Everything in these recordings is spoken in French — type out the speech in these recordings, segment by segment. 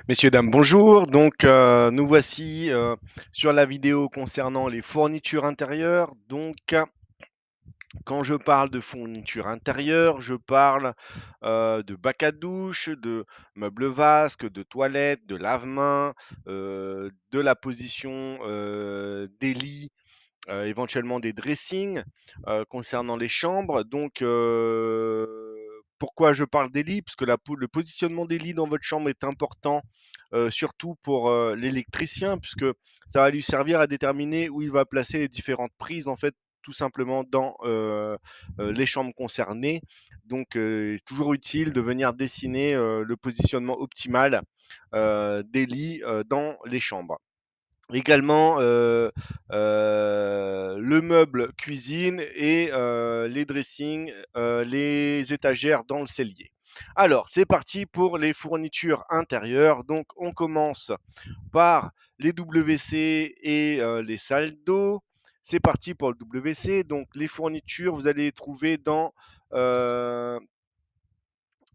Messieurs, dames, bonjour. Donc, nous voici sur la vidéo concernant les fournitures intérieures. Donc, quand je parle de fournitures intérieures, je parle de bac à douche, de meubles vasques, de toilettes, de lave-mains, de la position des lits, éventuellement des dressings concernant les chambres. Donc, pourquoi je parle des lits? Parce que le positionnement des lits dans votre chambre est important, surtout pour l'électricien, puisque ça va lui servir à déterminer où il va placer les différentes prises, en fait, tout simplement dans les chambres concernées. Donc, toujours utile de venir dessiner le positionnement optimal des lits dans les chambres. Également, le meuble cuisine et les dressings, les étagères dans le cellier. Alors, c'est parti pour les fournitures intérieures. Donc, on commence par les WC et les salles d'eau. C'est parti pour le WC. Donc, les fournitures, vous allez les trouver dans euh,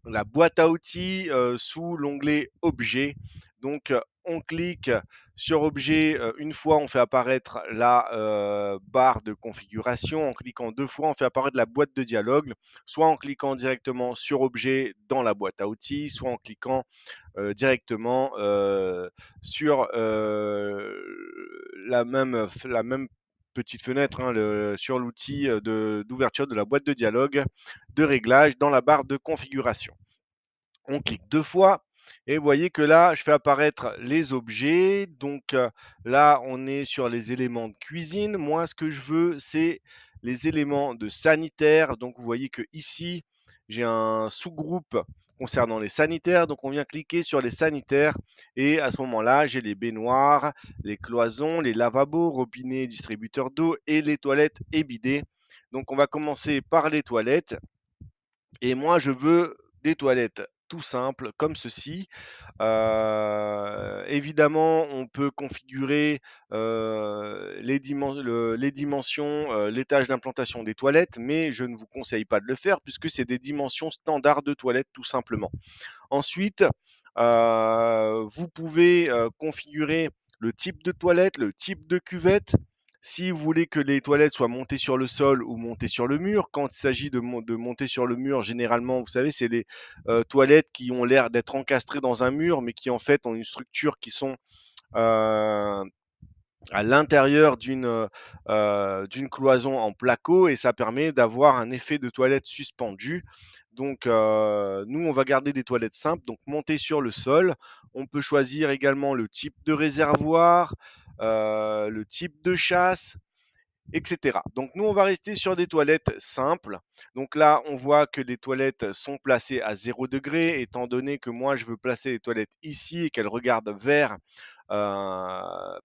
la boîte à outils sous l'onglet Objets. Donc, on clique sur Objet une fois, on fait apparaître la barre de configuration. En cliquant deux fois, on fait apparaître la boîte de dialogue, soit en cliquant directement sur Objet dans la boîte à outils, soit en cliquant directement sur la même petite fenêtre sur l'outil d'ouverture de la boîte de dialogue de réglage dans la barre de configuration. On clique deux fois et vous voyez que là, je fais apparaître les objets. Donc là, on est sur les éléments de cuisine. Moi, ce que je veux, c'est les éléments de sanitaire. Donc vous voyez que ici, j'ai un sous-groupe concernant les sanitaires. Donc on vient cliquer sur les sanitaires et à ce moment-là, j'ai les baignoires, les cloisons, les lavabos, robinets, distributeurs d'eau et les toilettes et bidets. Donc on va commencer par les toilettes. Et moi, je veux des toilettes tout simples comme ceci. Évidemment, on peut configurer les dimensions, l'étage d'implantation des toilettes, mais je ne vous conseille pas de le faire puisque c'est des dimensions standards de toilettes tout simplement. Ensuite, vous pouvez configurer le type de toilette, le type de cuvette. Si vous voulez que les toilettes soient montées sur le sol ou montées sur le mur, quand il s'agit de monter sur le mur, généralement, vous savez, c'est des toilettes qui ont l'air d'être encastrées dans un mur, mais qui en fait ont une structure qui sont euh, à l'intérieur d'une cloison en placo et ça permet d'avoir un effet de toilette suspendue. Donc, nous, on va garder des toilettes simples, donc montées sur le sol. On peut choisir également le type de réservoir, le type de chasse, etc. Donc, nous, on va rester sur des toilettes simples. Donc là, on voit que les toilettes sont placées à 0 degré, étant donné que moi, je veux placer les toilettes ici et qu'elles regardent vers euh,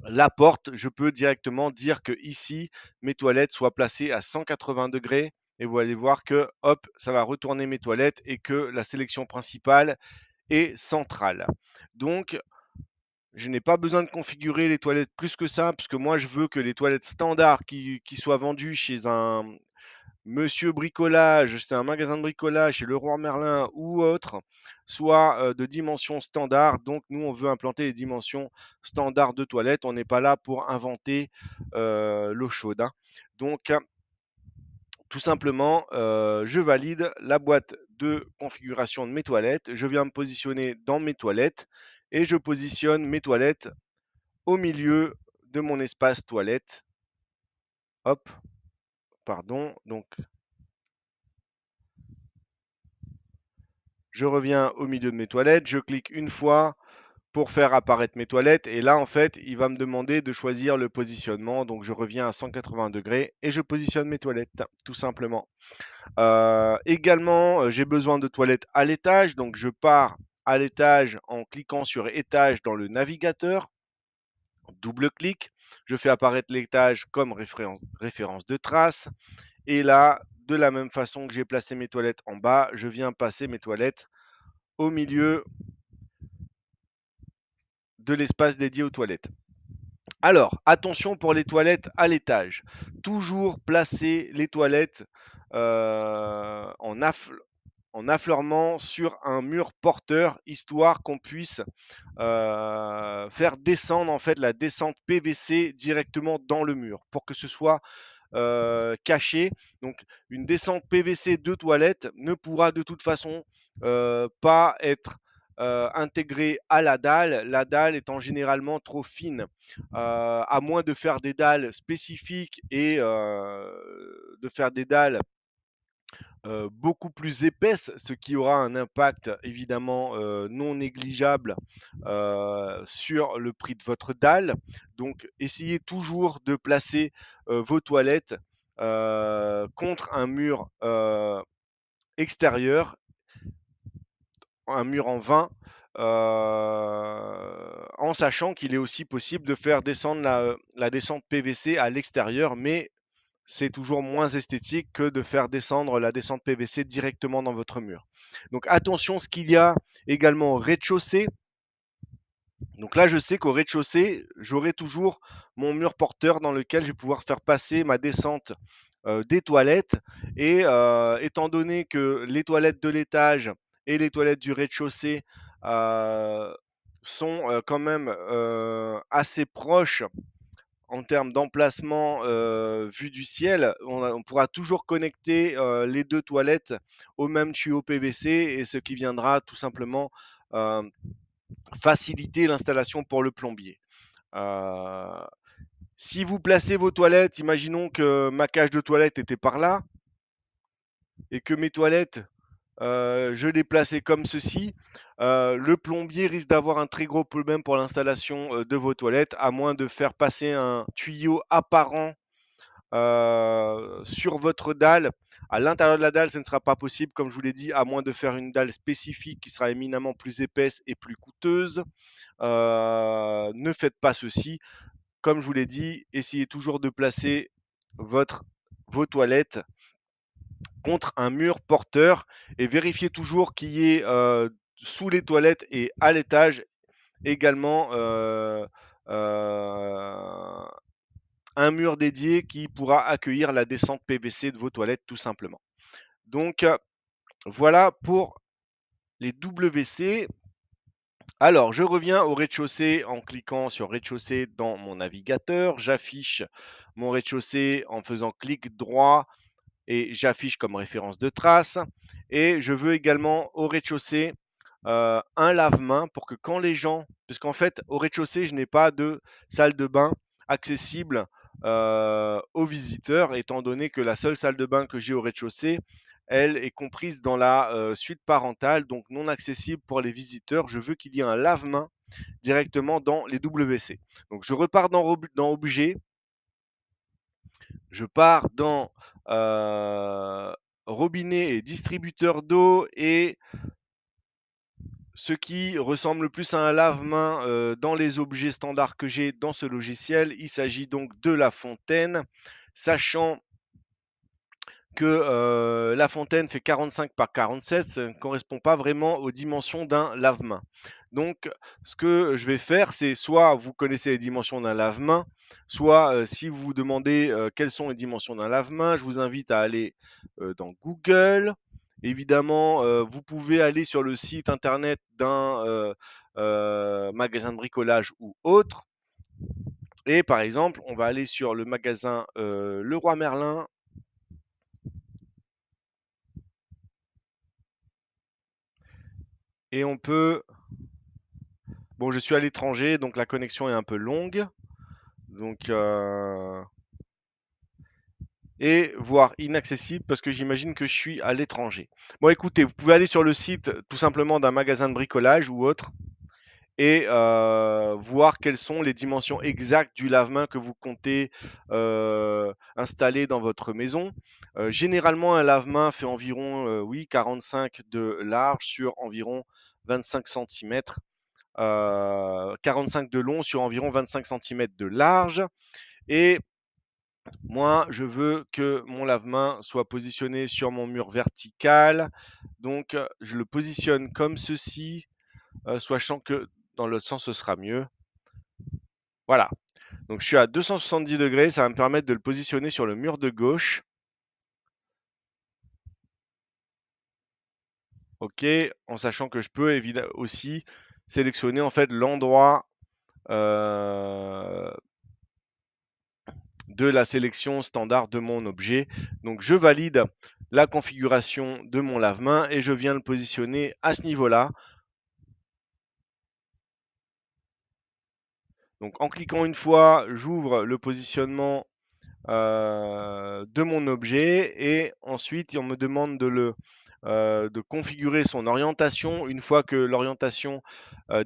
la porte, je peux directement dire que ici, mes toilettes soient placées à 180 degrés. Et vous allez voir que, hop, ça va retourner mes toilettes et que la sélection principale est centrale. Donc, je n'ai pas besoin de configurer les toilettes plus que ça, puisque moi, je veux que les toilettes standards qui soient vendues chez un Monsieur Bricolage, c'est un magasin de bricolage chez Leroy Merlin ou autre, soit de dimensions standards. Donc, nous, on veut implanter les dimensions standards de toilettes. On n'est pas là pour inventer l'eau chaude, hein. Donc, tout simplement, je valide la boîte de configuration de mes toilettes. Je viens me positionner dans mes toilettes et je positionne mes toilettes au milieu de mon espace toilette. Hop, pardon. Donc, je reviens au milieu de mes toilettes, je clique une fois pour faire apparaître mes toilettes et là en fait il va me demander de choisir le positionnement, donc je reviens à 180 degrés et je positionne mes toilettes tout simplement. Également j'ai besoin de toilettes à l'étage, donc je pars à l'étage en cliquant sur étage dans le navigateur, double clic, je fais apparaître l'étage comme référence de trace et là de la même façon que j'ai placé mes toilettes en bas, je viens passer mes toilettes au milieu de l'espace dédié aux toilettes. Alors, attention pour les toilettes à l'étage. Toujours placer les toilettes en affleurement. en affleurement sur un mur porteur, histoire qu'on puisse faire descendre en fait la descente PVC directement dans le mur pour que ce soit caché. Donc une descente PVC de toilette ne pourra de toute façon pas être intégrée à la dalle. La dalle étant généralement trop fine, à moins de faire des dalles spécifiques et de faire des dalles beaucoup plus épaisse, ce qui aura un impact évidemment non négligeable sur le prix de votre dalle. Donc, essayez toujours de placer vos toilettes contre un mur extérieur, un mur en 20, en sachant qu'il est aussi possible de faire descendre la descente PVC à l'extérieur, mais c'est toujours moins esthétique que de faire descendre la descente PVC directement dans votre mur. Donc attention, ce qu'il y a également au rez-de-chaussée. Donc là, je sais qu'au rez-de-chaussée, j'aurai toujours mon mur porteur dans lequel je vais pouvoir faire passer ma descente des toilettes. Et étant donné que les toilettes de l'étage et les toilettes du rez-de-chaussée sont quand même assez proches en termes d'emplacement vue du ciel, on pourra toujours connecter les deux toilettes au même tuyau PVC, et ce qui viendra tout simplement euh, faciliter l'installation pour le plombier. Euh, Si vous placez vos toilettes, imaginons que ma cage de toilette était par là et que mes toilettes, je les plaçais comme ceci, le plombier risque d'avoir un très gros problème pour l'installation de vos toilettes, à moins de faire passer un tuyau apparent sur votre dalle. À l'intérieur de la dalle, ce ne sera pas possible, comme je vous l'ai dit, à moins de faire une dalle spécifique qui sera éminemment plus épaisse et plus coûteuse. Ne faites pas ceci. Comme je vous l'ai dit, essayez toujours de placer vos toilettes contre un mur porteur et vérifiez toujours qu'il y ait sous les toilettes et à l'étage également euh, un mur dédié qui pourra accueillir la descente PVC de vos toilettes tout simplement. Donc voilà pour les WC. Alors je reviens au rez-de-chaussée en cliquant sur rez-de-chaussée dans mon navigateur. J'affiche mon rez-de-chaussée en faisant clic droit et j'affiche comme référence de trace. Et je veux également au rez-de-chaussée un lave-main pour que quand les gens, puisqu'en fait au rez-de-chaussée je n'ai pas de salle de bain accessible aux visiteurs, étant donné que la seule salle de bain que j'ai au rez-de-chaussée, elle est comprise dans la suite parentale, donc non accessible pour les visiteurs. Je veux qu'il y ait un lave-main directement dans les WC. Donc je repars dans Objet, je pars dans robinet et distributeur d'eau, et ce qui ressemble le plus à un lave-main dans les objets standards que j'ai dans ce logiciel. Il s'agit donc de la fontaine, sachant que la fontaine fait 45 par 47, ça ne correspond pas vraiment aux dimensions d'un lave-main. Donc, ce que je vais faire, c'est soit vous connaissez les dimensions d'un lave-main, soit si vous vous demandez quelles sont les dimensions d'un lave-main, je vous invite à aller dans Google. Évidemment, vous pouvez aller sur le site internet d'un magasin de bricolage ou autre. Et par exemple, on va aller sur le magasin Leroy Merlin. Et on peut. Bon, je suis à l'étranger, donc la connexion est un peu longue. Donc, et voire inaccessible parce que j'imagine que je suis à l'étranger. Bon, écoutez, vous pouvez aller sur le site tout simplement d'un magasin de bricolage ou autre et voir quelles sont les dimensions exactes du lave-main que vous comptez installer dans votre maison. Généralement, un lave-main fait environ oui, 45 de large sur environ 25 cm. 45 de long sur environ 25 cm de large. Et moi, je veux que mon lave-main soit positionné sur mon mur vertical. Donc, je le positionne comme ceci, sachant que dans l'autre sens, ce sera mieux. Voilà. Donc, je suis à 270 degrés. Ça va me permettre de le positionner sur le mur de gauche. OK, en sachant que je peux aussi sélectionner en fait l'endroit euh, de la sélection standard de mon objet. Donc je valide la configuration de mon lave-main et je viens le positionner à ce niveau-là. Donc en cliquant une fois, j'ouvre le positionnement de mon objet et ensuite on me demande de configurer son orientation. Une fois que l'orientation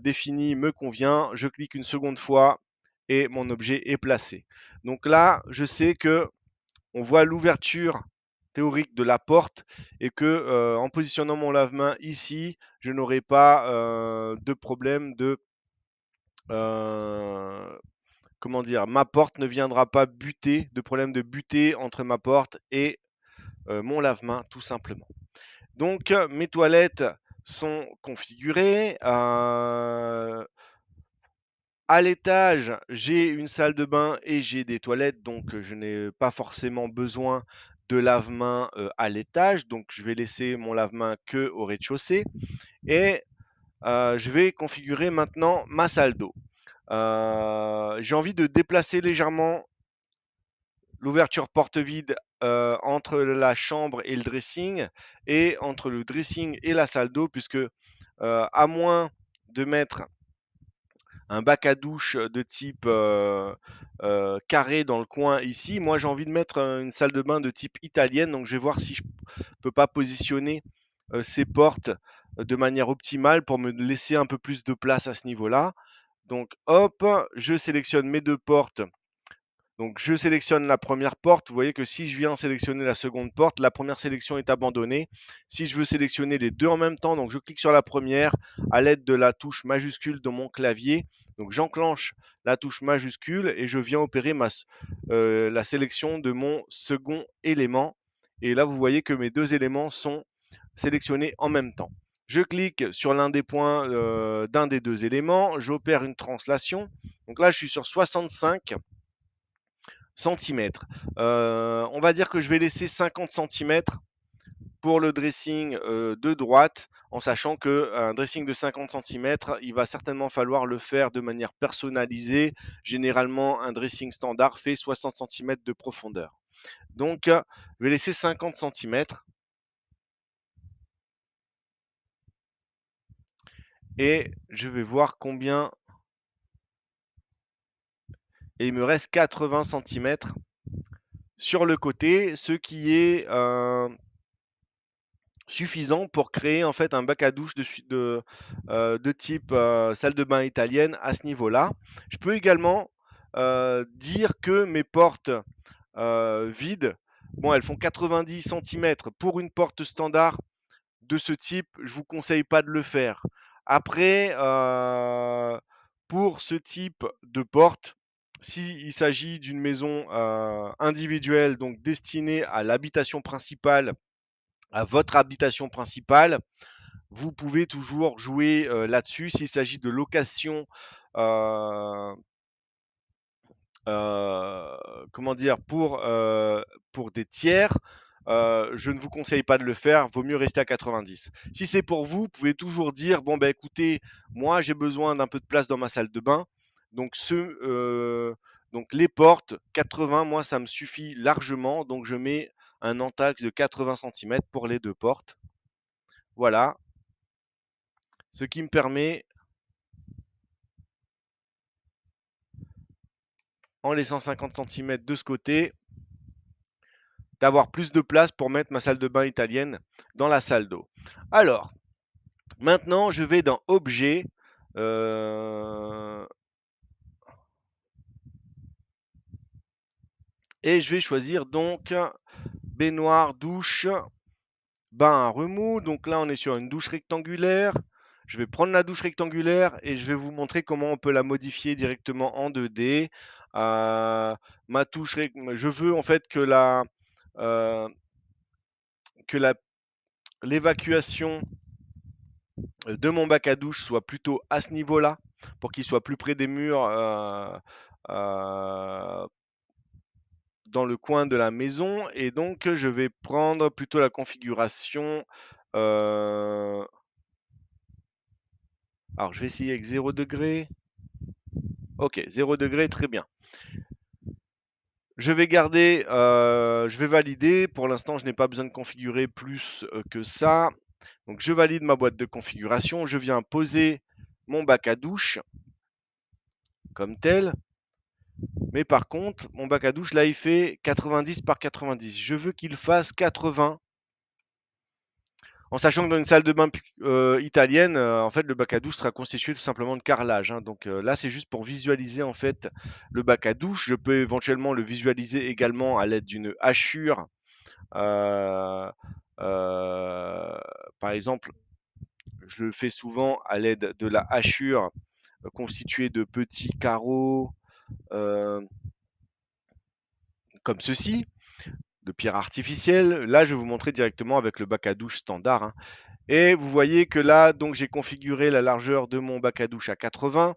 définie me convient, je clique une seconde fois et mon objet est placé. Donc là, je sais que on voit l'ouverture théorique de la porte et que en positionnant mon lave-main ici, je n'aurai pas de problème euh, comment dire, ma porte ne viendra pas buter, de problème de buter entre ma porte et mon lave-main, tout simplement. Donc, mes toilettes sont configurées. À l'étage, j'ai une salle de bain et j'ai des toilettes, donc je n'ai pas forcément besoin de lave-main à l'étage. Donc, je vais laisser mon lave-main que au rez-de-chaussée et je vais configurer maintenant ma salle d'eau. J'ai envie de déplacer légèrement l'ouverture porte vide entre la chambre et le dressing et entre le dressing et la salle d'eau, puisque à moins de mettre un bac à douche de type carré dans le coin ici, moi j'ai envie de mettre une salle de bain de type italienne, donc je vais voir si je peux pas positionner ces portes de manière optimale pour me laisser un peu plus de place à ce niveau-là. Donc hop, je sélectionne mes deux portes. Donc je sélectionne la première porte. Vous voyez que si je viens sélectionner la seconde porte, la première sélection est abandonnée. Si je veux sélectionner les deux en même temps, donc je clique sur la première à l'aide de la touche majuscule de mon clavier. Donc j'enclenche la touche majuscule et je viens opérer la sélection de mon second élément. Et là, vous voyez que mes deux éléments sont sélectionnés en même temps. Je clique sur l'un des points d'un des deux éléments, j'opère une translation. Donc là, je suis sur 65 centimètres. On va dire que je vais laisser 50 centimètres pour le dressing de droite, en sachant qu'un dressing de 50 centimètres, il va certainement falloir le faire de manière personnalisée. Généralement, un dressing standard fait 60 centimètres de profondeur. Donc, je vais laisser 50 centimètres et je vais voir combien. Et il me reste 80 centimètres sur le côté, ce qui est suffisant pour créer en fait un bac à douche de type salle de bain italienne à ce niveau-là. Je peux également dire que mes portes vides, bon, elles font 90 centimètres pour une porte standard de ce type. Je vous conseille pas de le faire. Après, pour ce type de porte, s'il s'agit d'une maison individuelle, donc destinée à l'habitation principale, à votre habitation principale, vous pouvez toujours jouer là-dessus. S'il s'agit de location, euh, euh, comment dire, pour des tiers, je ne vous conseille pas de le faire, vaut mieux rester à 90. Si c'est pour vous, vous pouvez toujours dire, bon ben écoutez, moi j'ai besoin d'un peu de place dans ma salle de bain, donc donc les portes 80, moi ça me suffit largement, donc je mets un entax de 80 centimètres pour les deux portes. Voilà, ce qui me permet, en laissant 50 centimètres de ce côté, d'avoir plus de place pour mettre ma salle de bain italienne dans la salle d'eau. Alors, maintenant, je vais dans Objet. euh, et je vais choisir donc baignoire, douche, bain à remous. Donc là, on est sur une douche rectangulaire. Je vais prendre la douche rectangulaire et je vais vous montrer comment on peut la modifier directement en 2D. Ma touche, je veux en fait euh, que l'évacuation de mon bac à douche soit plutôt à ce niveau-là, pour qu'il soit plus près des murs euh, dans le coin de la maison. Et donc, je vais prendre plutôt la configuration Alors, je vais essayer avec 0 degré. Ok, 0 degré, très bien. Je vais garder, je vais valider. Pour l'instant, je n'ai pas besoin de configurer plus que ça. Donc, je valide ma boîte de configuration. Je viens poser mon bac à douche comme tel. Mais par contre, mon bac à douche, là, il fait 90 par 90. Je veux qu'il fasse 80. En sachant que dans une salle de bain italienne, en fait, le bac à douche sera constitué tout simplement de carrelage, hein. Donc là, c'est juste pour visualiser en fait le bac à douche. Je peux éventuellement le visualiser également à l'aide d'une hachure. Euh, euh, Par exemple, je le fais souvent à l'aide de la hachure constituée de petits carreaux euh, comme ceci, de pierre artificielle. Là, je vais vous montrer directement avec le bac à douche standard, hein. Et vous voyez que là, donc j'ai configuré la largeur de mon bac à douche à 80.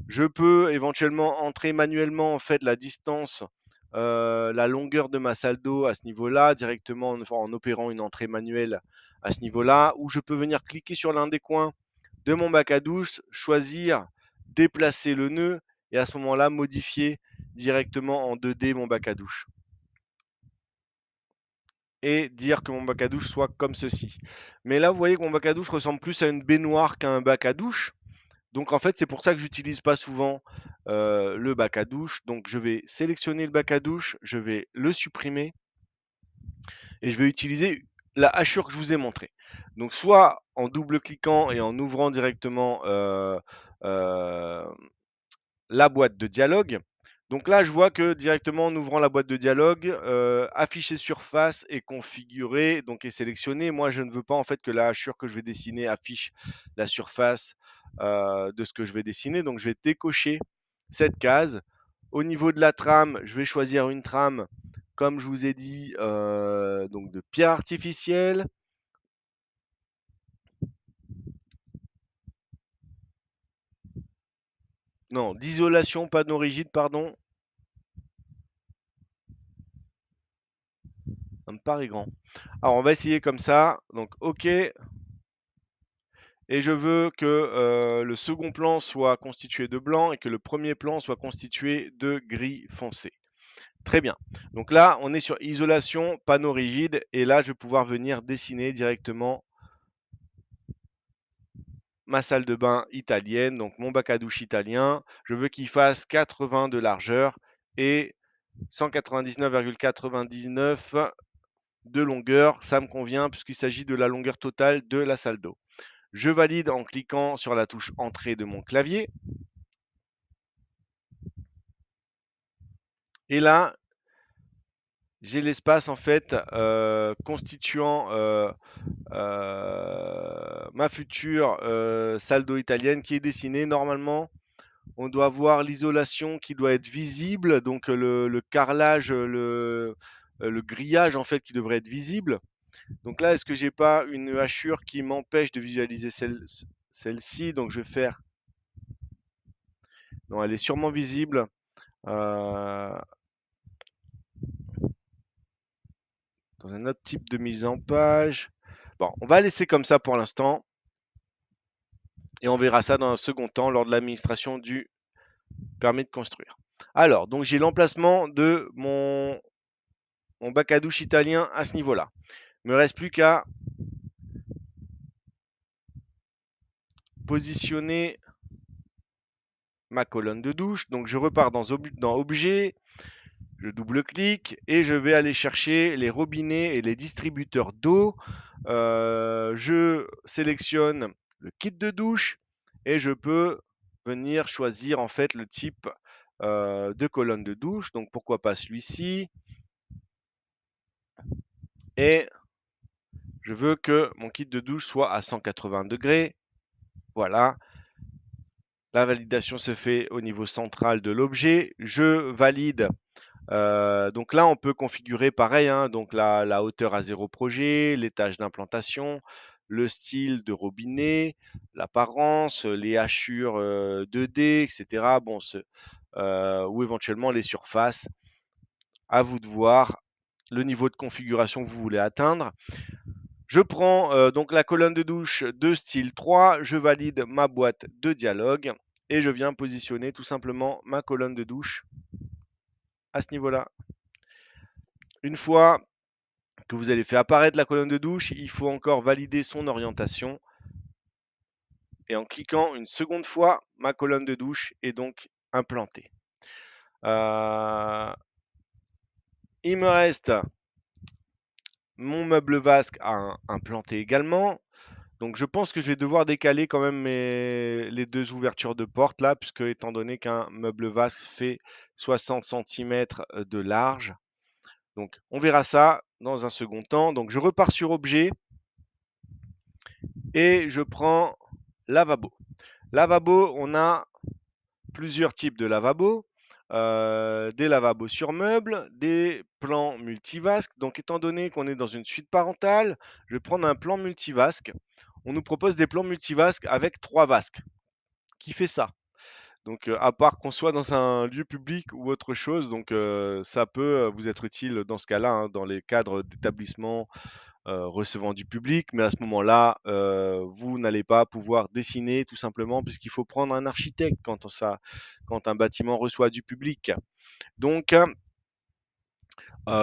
Je peux éventuellement entrer manuellement en fait la distance, la longueur de ma salle d'eau à ce niveau-là, directement en opérant une entrée manuelle à ce niveau-là, ou je peux venir cliquer sur l'un des coins de mon bac à douche, choisir, déplacer le nœud, et à ce moment-là, modifier directement en 2D mon bac à douche. Et dire que mon bac à douche soit comme ceci. Mais là, vous voyez que mon bac à douche ressemble plus à une baignoire qu'à un bac à douche. Donc en fait, c'est pour ça que j'utilise pas souvent le bac à douche. Donc je vais sélectionner le bac à douche, je vais le supprimer et je vais utiliser la hachure que je vous ai montrée. Donc soit en double-cliquant et en ouvrant directement euh, la boîte de dialogue. Donc là, je vois que directement en ouvrant la boîte de dialogue, afficher surface est configuré, donc est sélectionné. Moi, je ne veux pas en fait que la hachure que je vais dessiner affiche la surface de ce que je vais dessiner. Donc je vais décocher cette case. Au niveau de la trame, je vais choisir une trame, comme je vous ai dit, donc de pierre artificielle. Non, d'isolation panneau rigide, pardon. Ça me paraît grand. Alors on va essayer comme ça. Donc OK. Et je veux que le second plan soit constitué de blanc et que le premier plan soit constitué de gris foncé. Très bien. Donc là, on est sur isolation, panneau rigide, et là, je vais pouvoir venir dessiner directement ma salle de bain italienne, donc mon bac à douche italien. Je veux qu'il fasse 80 de largeur et 199,99 de longueur. Ça me convient puisqu'il s'agit de la longueur totale de la salle d'eau. Je valide en cliquant sur la touche entrée de mon clavier. Et là, j'ai l'espace en fait constituant ma future salle d'eau italienne qui est dessinée. Normalement, on doit voir l'isolation qui doit être visible, donc le carrelage, le grillage en fait qui devrait être visible. Donc là, est-ce que j'ai pas une hachure qui m'empêche de visualiser celle-ci? Donc je vais faire. Non, elle est sûrement visible. Euh, Dans un autre type de mise en page. Bon, on va laisser comme ça pour l'instant et on verra ça dans un second temps lors de l'administration du permis de construire. Alors, donc j'ai l'emplacement de mon bac à douche italien à ce niveau-là. Il me reste plus qu'à positionner ma colonne de douche. Donc je repars dans Objet, je double-clique et je vais aller chercher les robinets et les distributeurs d'eau. Je sélectionne le kit de douche et je peux venir choisir en fait le type de colonne de douche. Donc pourquoi pas celui-ci. Et je veux que mon kit de douche soit à 180 degrés. Voilà. La validation se fait au niveau central de l'objet. Je valide. Donc là, on peut configurer pareil, hein, donc la hauteur à 0 projet, l'étage d'implantation, le style de robinet, l'apparence, les hachures 2D, etc. Bon, ou éventuellement les surfaces. À vous de voir le niveau de configuration que vous voulez atteindre. Je prends donc la colonne de douche de style 3, je valide ma boîte de dialogue et je viens positionner tout simplement ma colonne de douche à ce niveau-là. Une fois que vous avez fait apparaître la colonne de douche, il faut encore valider son orientation. Et en cliquant une seconde fois, ma colonne de douche est donc implantée. Il me reste mon meuble vasque à implanter également. Donc je pense que je vais devoir décaler quand même les deux ouvertures de porte là, puisque étant donné qu'un meuble vasque fait 60 cm de large. Donc on verra ça dans un second temps. Donc je repars sur objet et je prends lavabo. Lavabo, on a plusieurs types de lavabos. Des lavabos sur meubles, des plans multivasques. Donc étant donné qu'on est dans une suite parentale, je vais prendre un plan multivasque. On nous propose des plans multivasques avec 3 vasques. Qui fait ça? Donc à part qu'on soit dans un lieu public ou autre chose, donc ça peut vous être utile dans ce cas-là, hein, dans les cadres d'établissements recevant du public, mais à ce moment-là, vous n'allez pas pouvoir dessiner tout simplement puisqu'il faut prendre un architecte quand un bâtiment reçoit du public. Donc,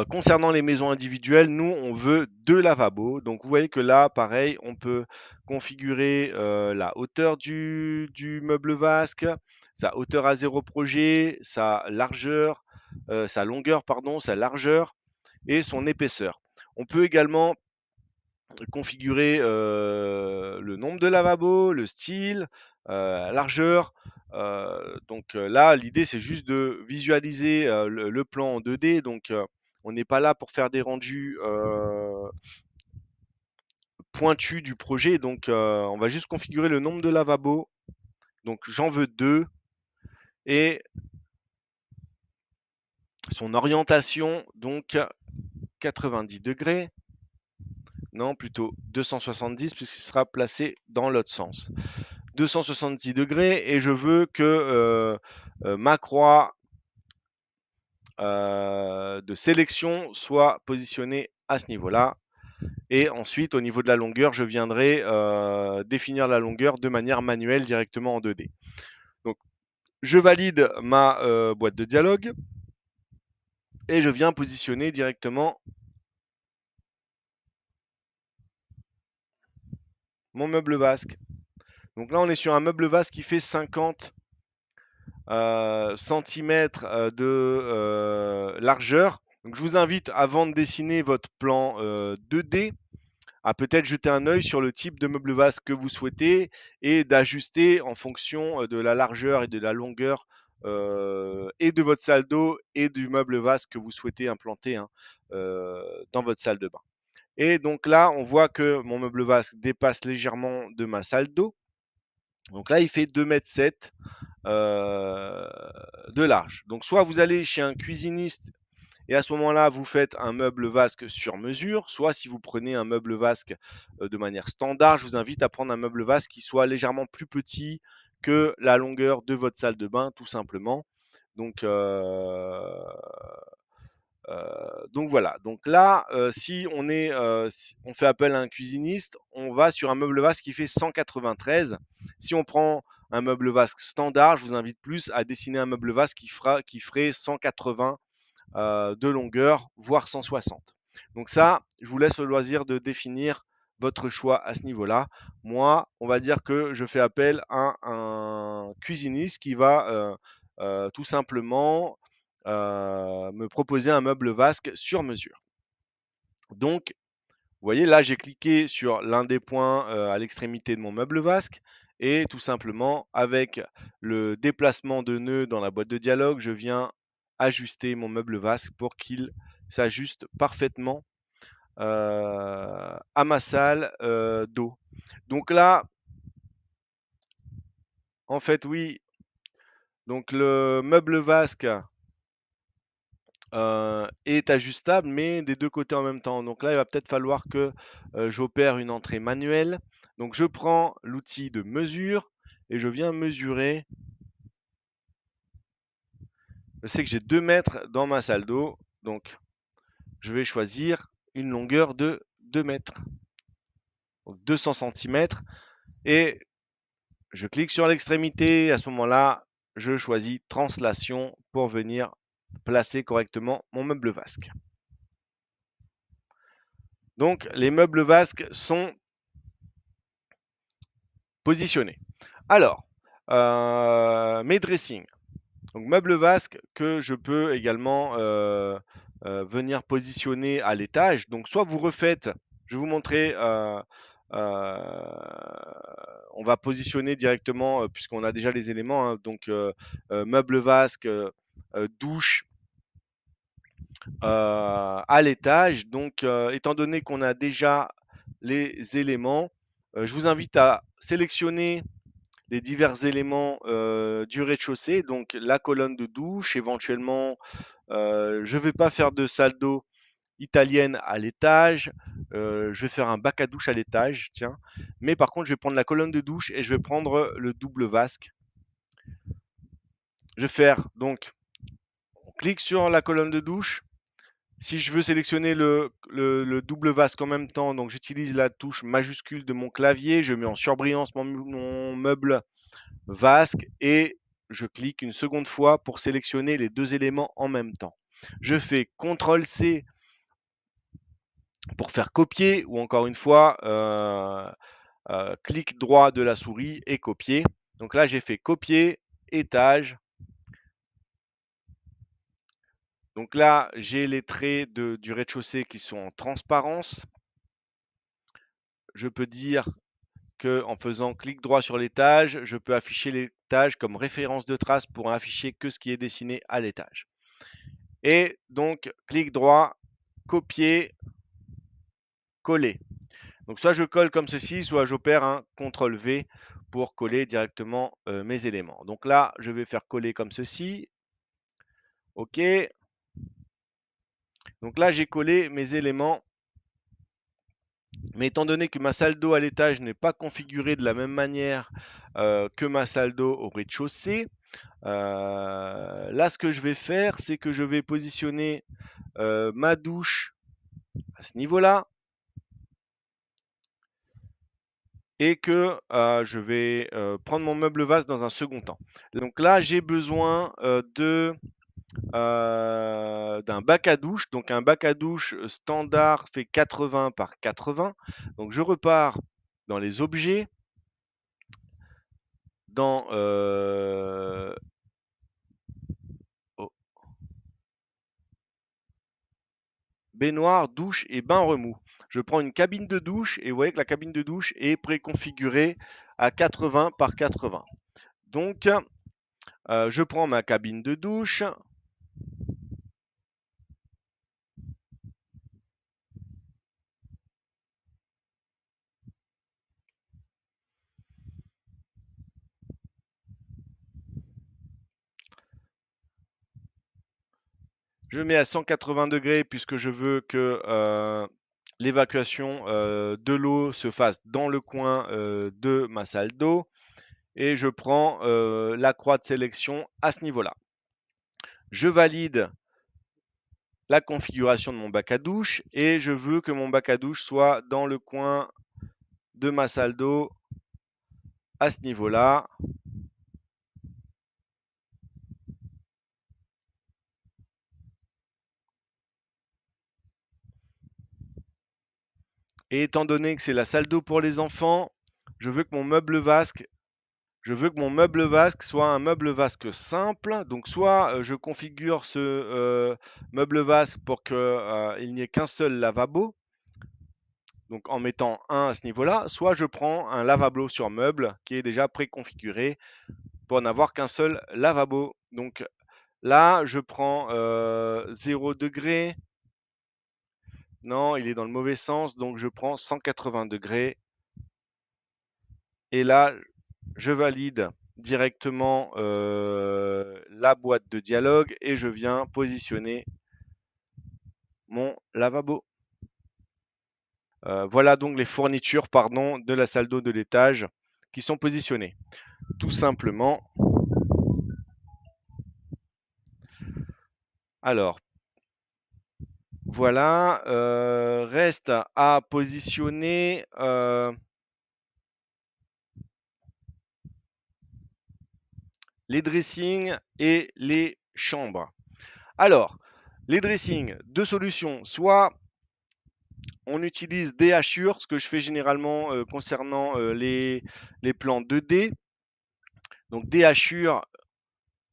concernant les maisons individuelles, nous, on veut 2 lavabos. Donc, vous voyez que là, pareil, on peut configurer la hauteur du meuble vasque, sa hauteur à zéro projet, sa longueur, pardon, sa largeur et son épaisseur. On peut également configurer le nombre de lavabos, le style, la largeur. Donc là, l'idée, c'est juste de visualiser le plan en 2D. Donc, on n'est pas là pour faire des rendus pointus du projet. Donc, on va juste configurer le nombre de lavabos. Donc, j'en veux 2. Et son orientation, donc 90 degrés. Non, plutôt 270, puisqu'il sera placé dans l'autre sens. 270 degrés et je veux que ma croix de sélection soit positionnée à ce niveau-là. Et ensuite, au niveau de la longueur, je viendrai définir la longueur de manière manuelle directement en 2D. Donc, je valide ma boîte de dialogue et je viens positionner directement mon meuble vasque. Donc là, on est sur un meuble vasque qui fait 50 centimètres de largeur. Donc, je vous invite, avant de dessiner votre plan 2D, à peut-être jeter un œil sur le type de meuble vasque que vous souhaitez et d'ajuster en fonction de la largeur et de la longueur et de votre salle d'eau et du meuble vasque que vous souhaitez implanter, hein, dans votre salle de bain. Et donc là, on voit que mon meuble vasque dépasse légèrement de ma salle d'eau. Donc là, il fait 2,7 m de large. Donc soit vous allez chez un cuisiniste et à ce moment-là, vous faites un meuble vasque sur mesure, soit si vous prenez un meuble vasque de manière standard, je vous invite à prendre un meuble vasque qui soit légèrement plus petit que la longueur de votre salle de bain, tout simplement. Donc, donc voilà. Donc là, si on fait appel à un cuisiniste, on va sur un meuble vasque qui fait 193. Si on prend un meuble vasque standard, je vous invite plus à dessiner un meuble vasque qui ferait 180 de longueur, voire 160. Donc ça, je vous laisse le loisir de définir votre choix à ce niveau-là. Moi, on va dire que je fais appel à un cuisiniste qui va tout simplement me proposer un meuble vasque sur mesure. Donc, vous voyez, là, j'ai cliqué sur l'un des points à l'extrémité de mon meuble vasque et tout simplement, avec le déplacement de nœuds dans la boîte de dialogue, je viens ajuster mon meuble vasque pour qu'il s'ajuste parfaitement à ma salle d'eau. Donc là, en fait, oui, donc le meuble vasque est ajustable, mais des deux côtés en même temps. Donc là, il va peut-être falloir que j'opère une entrée manuelle. Donc je prends l'outil de mesure et je viens mesurer. Je sais que j'ai 2 mètres dans ma salle d'eau, donc je vais choisir une longueur de 2 mètres. donc 200 centimètres, et je clique sur l'extrémité. À ce moment-là, je choisis translation pour venir placer correctement mon meuble vasque. Donc, les meubles vasques sont positionnés. Alors, mes dressings. Donc, meubles vasques que je peux également venir positionner à l'étage. Donc, soit vous refaites, je vais vous montrer, on va positionner directement, puisqu'on a déjà les éléments, hein, donc meubles vasques, douche, à l'étage. Donc, étant donné qu'on a déjà les éléments, je vous invite à sélectionner les divers éléments du rez-de-chaussée, donc la colonne de douche, éventuellement, je ne vais pas faire de salle d'eau italienne à l'étage, je vais faire un bac à douche à l'étage, tiens, mais par contre, je vais prendre la colonne de douche et je vais prendre le double vasque. Je vais faire donc, on clique sur la colonne de douche. Si je veux sélectionner le double vasque en même temps, donc j'utilise la touche majuscule de mon clavier, je mets en surbrillance mon meuble vasque et je clique une seconde fois pour sélectionner les deux éléments en même temps. Je fais CTRL-C pour faire copier ou encore une fois, clic droit de la souris et copier. Donc là, j'ai fait copier, étage. Donc là, j'ai les traits du rez-de-chaussée qui sont en transparence. Je peux dire que en faisant clic droit sur l'étage, je peux afficher l'étage comme référence de trace pour afficher que ce qui est dessiné à l'étage. Et donc, clic droit, copier, coller. Donc, soit je colle comme ceci, soit j'opère un CTRL V pour coller directement mes éléments. Donc là, je vais faire coller comme ceci. OK. Donc là, j'ai collé mes éléments. Mais étant donné que ma salle d'eau à l'étage n'est pas configurée de la même manière que ma salle d'eau au rez-de-chaussée, là, ce que je vais faire, c'est que je vais positionner ma douche à ce niveau-là et que je vais prendre mon meuble vasque dans un second temps. Donc là, j'ai besoin d'un bac à douche. Donc un bac à douche standard fait 80 par 80. Donc je repars dans les objets, dans oh, baignoire, douche et bain remous. Je prends une cabine de douche et vous voyez que la cabine de douche est préconfigurée à 80 par 80. Donc, je prends ma cabine de douche. Je mets à 180 degrés puisque je veux que l'évacuation de l'eau se fasse dans le coin de ma salle d'eau. Et je prends la croix de sélection à ce niveau-là. Je valide la configuration de mon bac à douche et je veux que mon bac à douche soit dans le coin de ma salle d'eau à ce niveau-là. Et étant donné que c'est la salle d'eau pour les enfants, je veux que mon meuble vasque soit un meuble vasque simple. Donc soit je configure ce meuble vasque pour qu'il n'y ait qu'un seul lavabo, donc en mettant un à ce niveau-là, soit je prends un lavabo sur meuble qui est déjà préconfiguré pour n'avoir qu'un seul lavabo. Donc là, je prends 0 degré. Non, il est dans le mauvais sens, donc je prends 180 degrés. Et là, je valide directement la boîte de dialogue et je viens positionner mon lavabo. Voilà donc les fournitures pardon, de la salle d'eau de l'étage qui sont positionnées. Tout simplement. Alors, Voilà, reste à positionner les dressings et les chambres. Alors, les dressings, deux solutions. Soit on utilise des hachures, ce que je fais généralement concernant les plans 2D. Donc des hachures,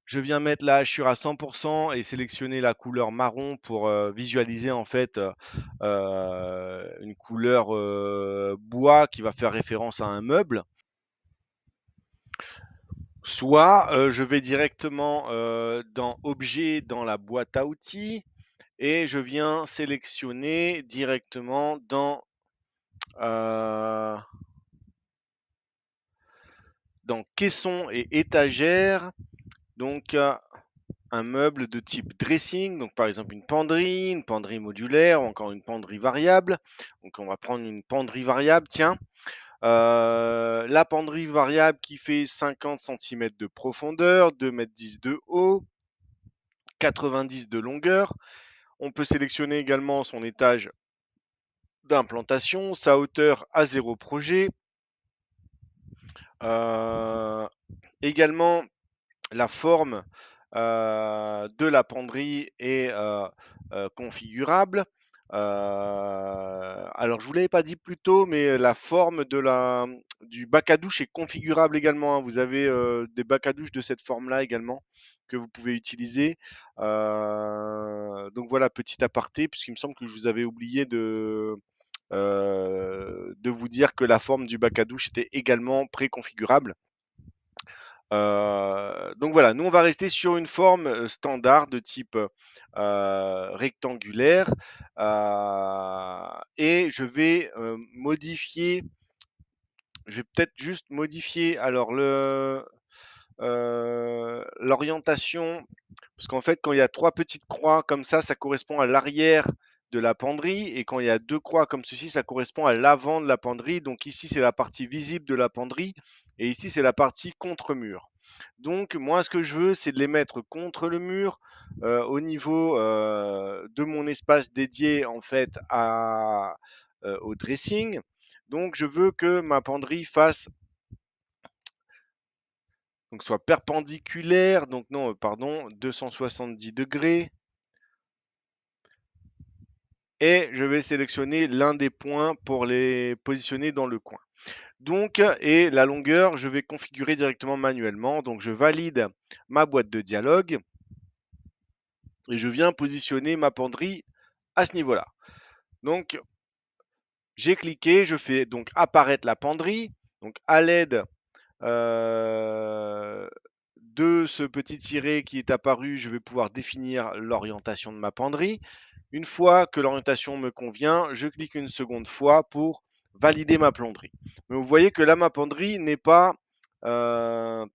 je viens mettre la hachure à 100% et sélectionner la couleur marron pour visualiser en fait une couleur bois qui va faire référence à un meuble. Soit je vais directement dans Objet, dans la boîte à outils, et je viens sélectionner directement euh, dans Caisson et étagère, donc un meuble de type dressing, donc par exemple une penderie modulaire ou encore une penderie variable. Donc on va prendre une penderie variable, tiens. La penderie variable qui fait 50 cm de profondeur, 2,10 m de haut, 90 de longueur. On peut sélectionner également son étage d'implantation, sa hauteur à 0 projet. Également, la forme de la penderie est configurable. Alors, je ne vous l'avais pas dit plus tôt, mais la forme du bac à douche est configurable également, hein. Vous avez des bacs à douche de cette forme-là également que vous pouvez utiliser. Donc voilà, petit aparté, puisqu'il me semble que je vous avais oublié de vous dire que la forme du bac à douche était également préconfigurable. Donc voilà, nous on va rester sur une forme standard de type rectangulaire et je vais peut-être juste modifier alors l'orientation, parce qu'en fait quand il y a trois petites croix comme ça correspond à l'arrière de la penderie, et quand il y a deux croix comme ceci, ça correspond à l'avant de la penderie. Donc ici c'est la partie visible de la penderie et ici c'est la partie contre-mur. Donc moi ce que je veux c'est de les mettre contre le mur au niveau de mon espace dédié en fait au dressing. Donc je veux que ma penderie fasse donc soit perpendiculaire, donc non, pardon, 270 degrés. Et je vais sélectionner l'un des points pour les positionner dans le coin. Donc, et la longueur, je vais configurer directement manuellement. Donc, je valide ma boîte de dialogue et je viens positionner ma penderie à ce niveau-là. Donc, j'ai cliqué, je fais donc apparaître la penderie. Donc, à l'aide de ce petit tiret qui est apparu, je vais pouvoir définir l'orientation de ma penderie. Une fois que l'orientation me convient, je clique une seconde fois pour valider ma penderie. Mais vous voyez que là, ma penderie euh,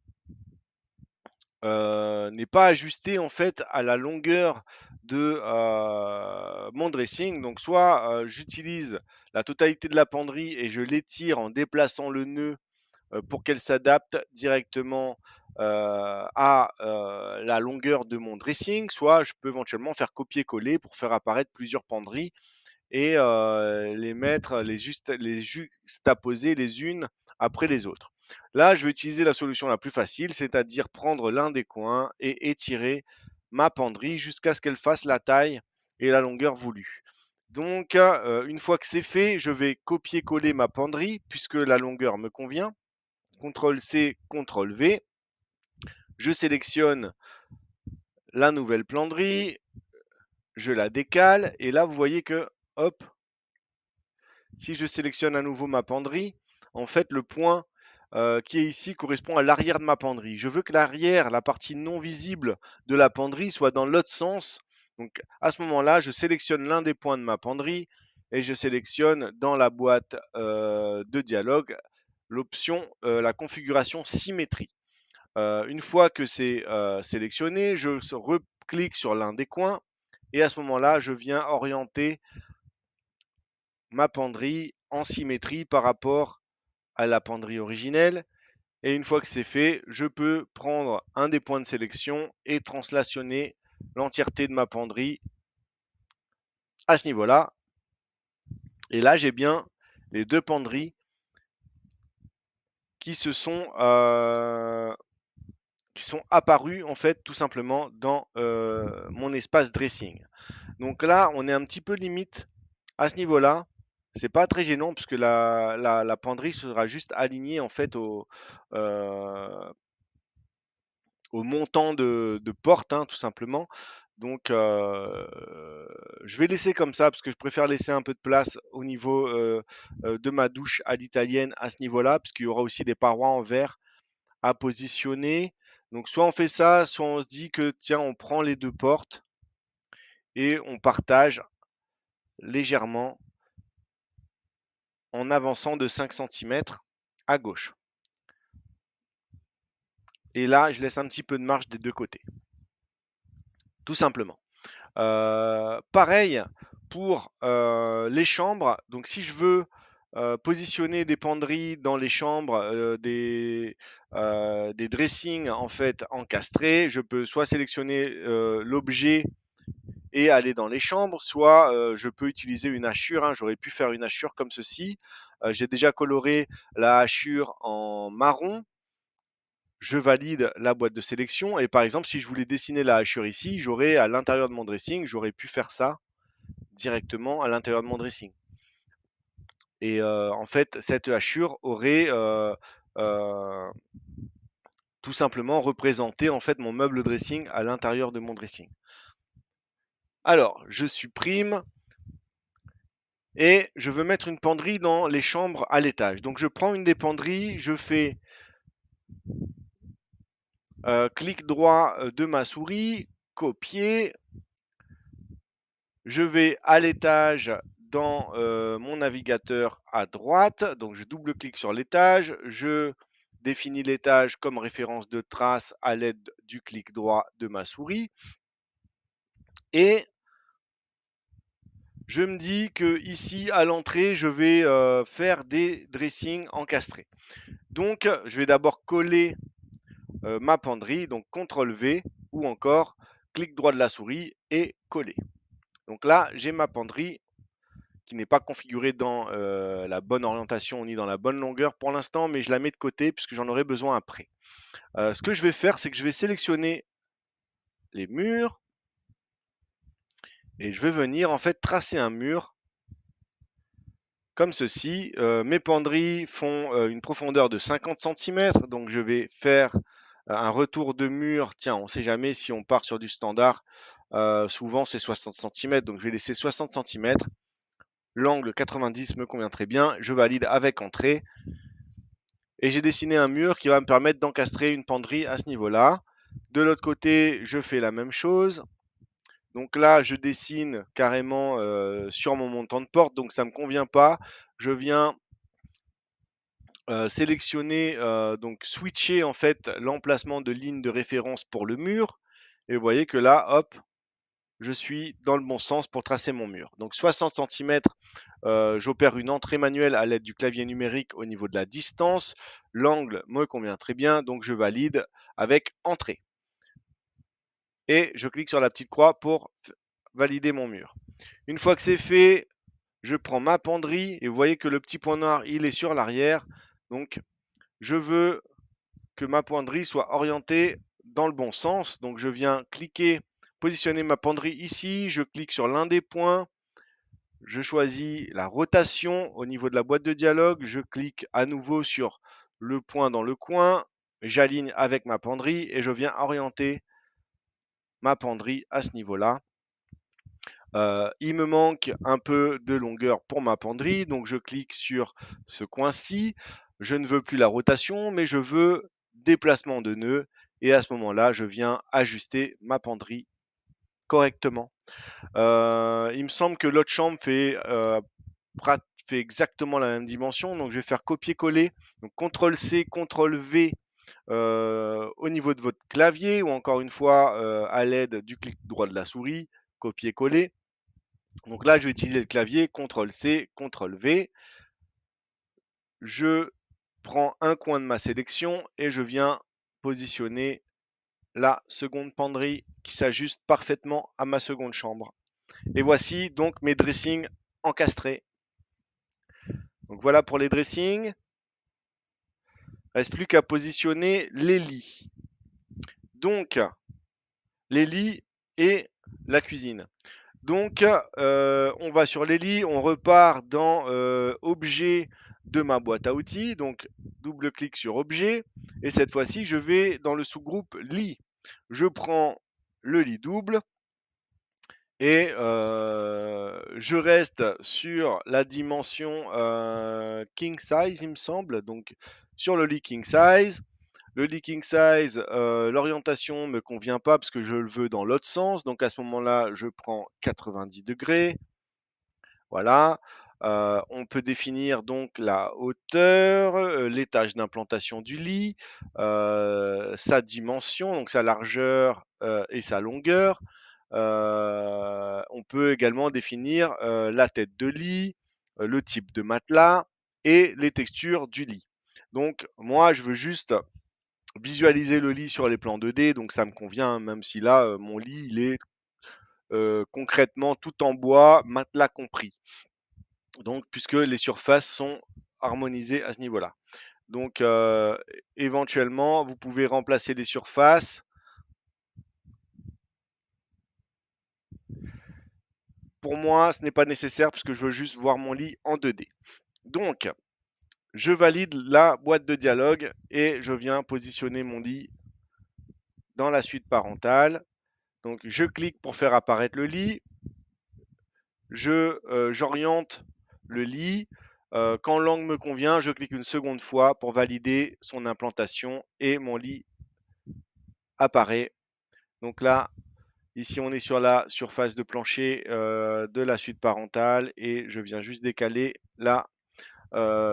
n'est pas ajustée en fait à la longueur de mon dressing. Donc soit j'utilise la totalité de la penderie et je l'étire en déplaçant le nœud pour qu'elle s'adapte directement à la longueur de mon dressing, soit je peux éventuellement faire copier-coller pour faire apparaître plusieurs penderies et les juxtaposer les unes après les autres. Là, je vais utiliser la solution la plus facile, c'est-à-dire prendre l'un des coins et étirer ma penderie jusqu'à ce qu'elle fasse la taille et la longueur voulue. Donc, une fois que c'est fait, je vais copier-coller ma penderie puisque la longueur me convient. CTRL-C, CTRL-V. Je sélectionne la nouvelle penderie, je la décale et là, vous voyez que, hop, si je sélectionne à nouveau ma penderie, en fait, le point qui est ici correspond à l'arrière de ma penderie. Je veux que l'arrière, la partie non visible de la penderie, soit dans l'autre sens. Donc, à ce moment-là, je sélectionne l'un des points de ma penderie et je sélectionne dans la boîte de dialogue l'option, la configuration symétrie. Une fois que c'est sélectionné, je reclique sur l'un des coins et à ce moment-là, je viens orienter ma penderie en symétrie par rapport à la penderie originelle. Et une fois que c'est fait, je peux prendre un des points de sélection et translationner l'entièreté de ma penderie à ce niveau-là. Et là, j'ai bien les deux penderies qui sont apparues en fait tout simplement dans mon espace dressing. Donc là, on est un petit peu limite à ce niveau-là. C'est pas très gênant puisque la penderie sera juste alignée en fait euh, au montant de porte, hein, tout simplement. Donc, je vais laisser comme ça parce que je préfère laisser un peu de place au niveau de ma douche à l'italienne à ce niveau-là, puisqu'il y aura aussi des parois en verre à positionner. Donc, soit on fait ça, soit on se dit que tiens, on prend les deux portes et on partage légèrement en avançant de 5 centimètres à gauche. Et là, je laisse un petit peu de marge des deux côtés, tout simplement. Pareil pour les chambres. Donc, si je veux positionner des penderies dans les chambres, des dressings en fait encastrés, je peux soit sélectionner l'objet et aller dans les chambres, soit je peux utiliser une hachure, hein. J'aurais pu faire une hachure comme ceci. J'ai déjà coloré la hachure en marron. Je valide la boîte de sélection et par exemple, si je voulais dessiner la hachure ici, j'aurais à l'intérieur de mon dressing, j'aurais pu faire ça directement à l'intérieur de mon dressing. Et en fait, cette hachure aurait euh, tout simplement représenté en fait mon meuble dressing à l'intérieur de mon dressing. Alors, je supprime et je veux mettre une penderie dans les chambres à l'étage. Donc, je prends une des penderies, je fais clic droit de ma souris, copier. Je vais à l'étage dans mon navigateur à droite. Donc, je double-clique sur l'étage. Je définis l'étage comme référence de trace à l'aide du clic droit de ma souris. Et je me dis que ici, à l'entrée, je vais faire des dressings encastrés. Donc, je vais d'abord coller ma penderie. Donc, CTRL V ou encore clic droit de la souris et coller. Donc là, j'ai ma penderie qui n'est pas configurée dans la bonne orientation ni dans la bonne longueur pour l'instant, mais je la mets de côté puisque j'en aurai besoin après. Ce que je vais faire, c'est que je vais sélectionner les murs et je vais venir en fait tracer un mur comme ceci. Mes penderies font une profondeur de 50 centimètres, donc je vais faire un retour de mur. Tiens, on ne sait jamais si on part sur du standard. Souvent, c'est 60 centimètres, donc je vais laisser 60 centimètres. L'angle 90 me convient très bien. Je valide avec entrée. Et j'ai dessiné un mur qui va me permettre d'encastrer une penderie à ce niveau-là. De l'autre côté, je fais la même chose. Donc là, je dessine carrément sur mon montant de porte, donc ça ne me convient pas. Je viens sélectionner, donc switcher en fait l'emplacement de ligne de référence pour le mur. Et vous voyez que là, hop, je suis dans le bon sens pour tracer mon mur. Donc 60 centimètres, j'opère une entrée manuelle à l'aide du clavier numérique au niveau de la distance. L'angle me convient très bien, donc je valide avec entrée. Et je clique sur la petite croix pour valider mon mur. Une fois que c'est fait, je prends ma penderie et vous voyez que le petit point noir, il est sur l'arrière. Donc je veux que ma penderie soit orientée dans le bon sens. Donc je viens cliquer, positionner ma penderie ici, je clique sur l'un des points, je choisis la rotation au niveau de la boîte de dialogue, je clique à nouveau sur le point dans le coin, j'aligne avec ma penderie et je viens orienter ma penderie à ce niveau-là. Il me manque un peu de longueur pour ma penderie, donc je clique sur ce coin-ci. Je ne veux plus la rotation, mais je veux déplacement de nœud. Et à ce moment-là, je viens ajuster ma penderie correctement. Il me semble que l'autre chambre fait exactement la même dimension, donc je vais faire copier-coller. Donc CTRL-C, CTRL-V au niveau de votre clavier, ou encore une fois à l'aide du clic droit de la souris, copier-coller. Donc là, je vais utiliser le clavier CTRL-C, CTRL-V. Je prends un coin de ma sélection et je viens positionner la seconde penderie qui s'ajuste parfaitement à ma seconde chambre. Et voici donc mes dressings encastrés. Donc voilà pour les dressings. Reste plus qu'à positionner les lits. Donc, les lits et la cuisine. Donc, on va sur les lits, on repart dans objet de ma boîte à outils. Donc, double-clic sur objet. Et cette fois-ci, je vais dans le sous-groupe lit. Je prends le lit double et je reste sur la dimension king size, il me semble. Donc, sur le lit king size. Le lit king size, l'orientation ne me convient pas parce que je le veux dans l'autre sens. Donc à ce moment-là, je prends 90 degrés. Voilà. On peut définir donc la hauteur, l'étage d'implantation du lit, sa dimension, donc sa largeur et sa longueur. On peut également définir la tête de lit, le type de matelas et les textures du lit. Donc moi, je veux juste visualiser le lit sur les plans 2D, donc ça me convient, hein, même si là, mon lit, il est concrètement tout en bois, matelas compris. Donc, puisque les surfaces sont harmonisées à ce niveau-là. Donc, éventuellement, vous pouvez remplacer les surfaces. Pour moi, ce n'est pas nécessaire puisque je veux juste voir mon lit en 2D. Donc, je valide la boîte de dialogue et je viens positionner mon lit dans la suite parentale. Donc, je clique pour faire apparaître le lit. J'oriente le lit. Quand l'angle me convient, je clique une seconde fois pour valider son implantation et mon lit apparaît. Donc là, ici, on est sur la surface de plancher de la suite parentale et je viens juste décaler la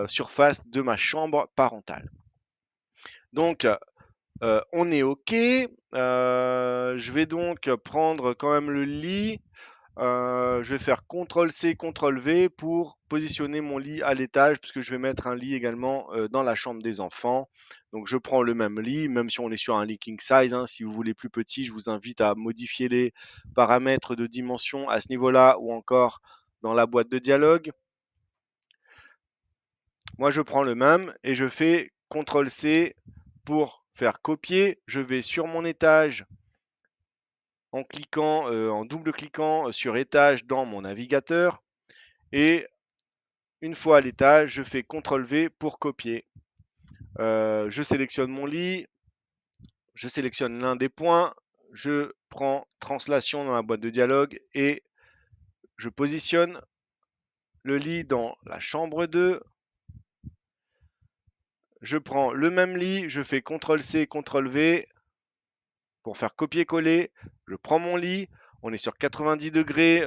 surface de ma chambre parentale. Donc, on est OK. Je vais donc prendre quand même le lit. Je vais faire CTRL-C, CTRL-V pour positionner mon lit à l'étage, puisque je vais mettre un lit également dans la chambre des enfants. Donc je prends le même lit, même si on est sur un lit king size, hein. Si vous voulez plus petit, je vous invite à modifier les paramètres de dimension à ce niveau-là ou encore dans la boîte de dialogue. Moi, je prends le même et je fais CTRL-C pour faire copier. Je vais sur mon étage en cliquant, en double-cliquant sur étage dans mon navigateur et une fois à l'étage, je fais CTRL-V pour copier. Je sélectionne mon lit, je sélectionne l'un des points, je prends translation dans la boîte de dialogue et je positionne le lit dans la chambre 2. Je prends le même lit, je fais CTRL-C, CTRL-V pour faire copier-coller. Je prends mon lit, on est sur 90 degrés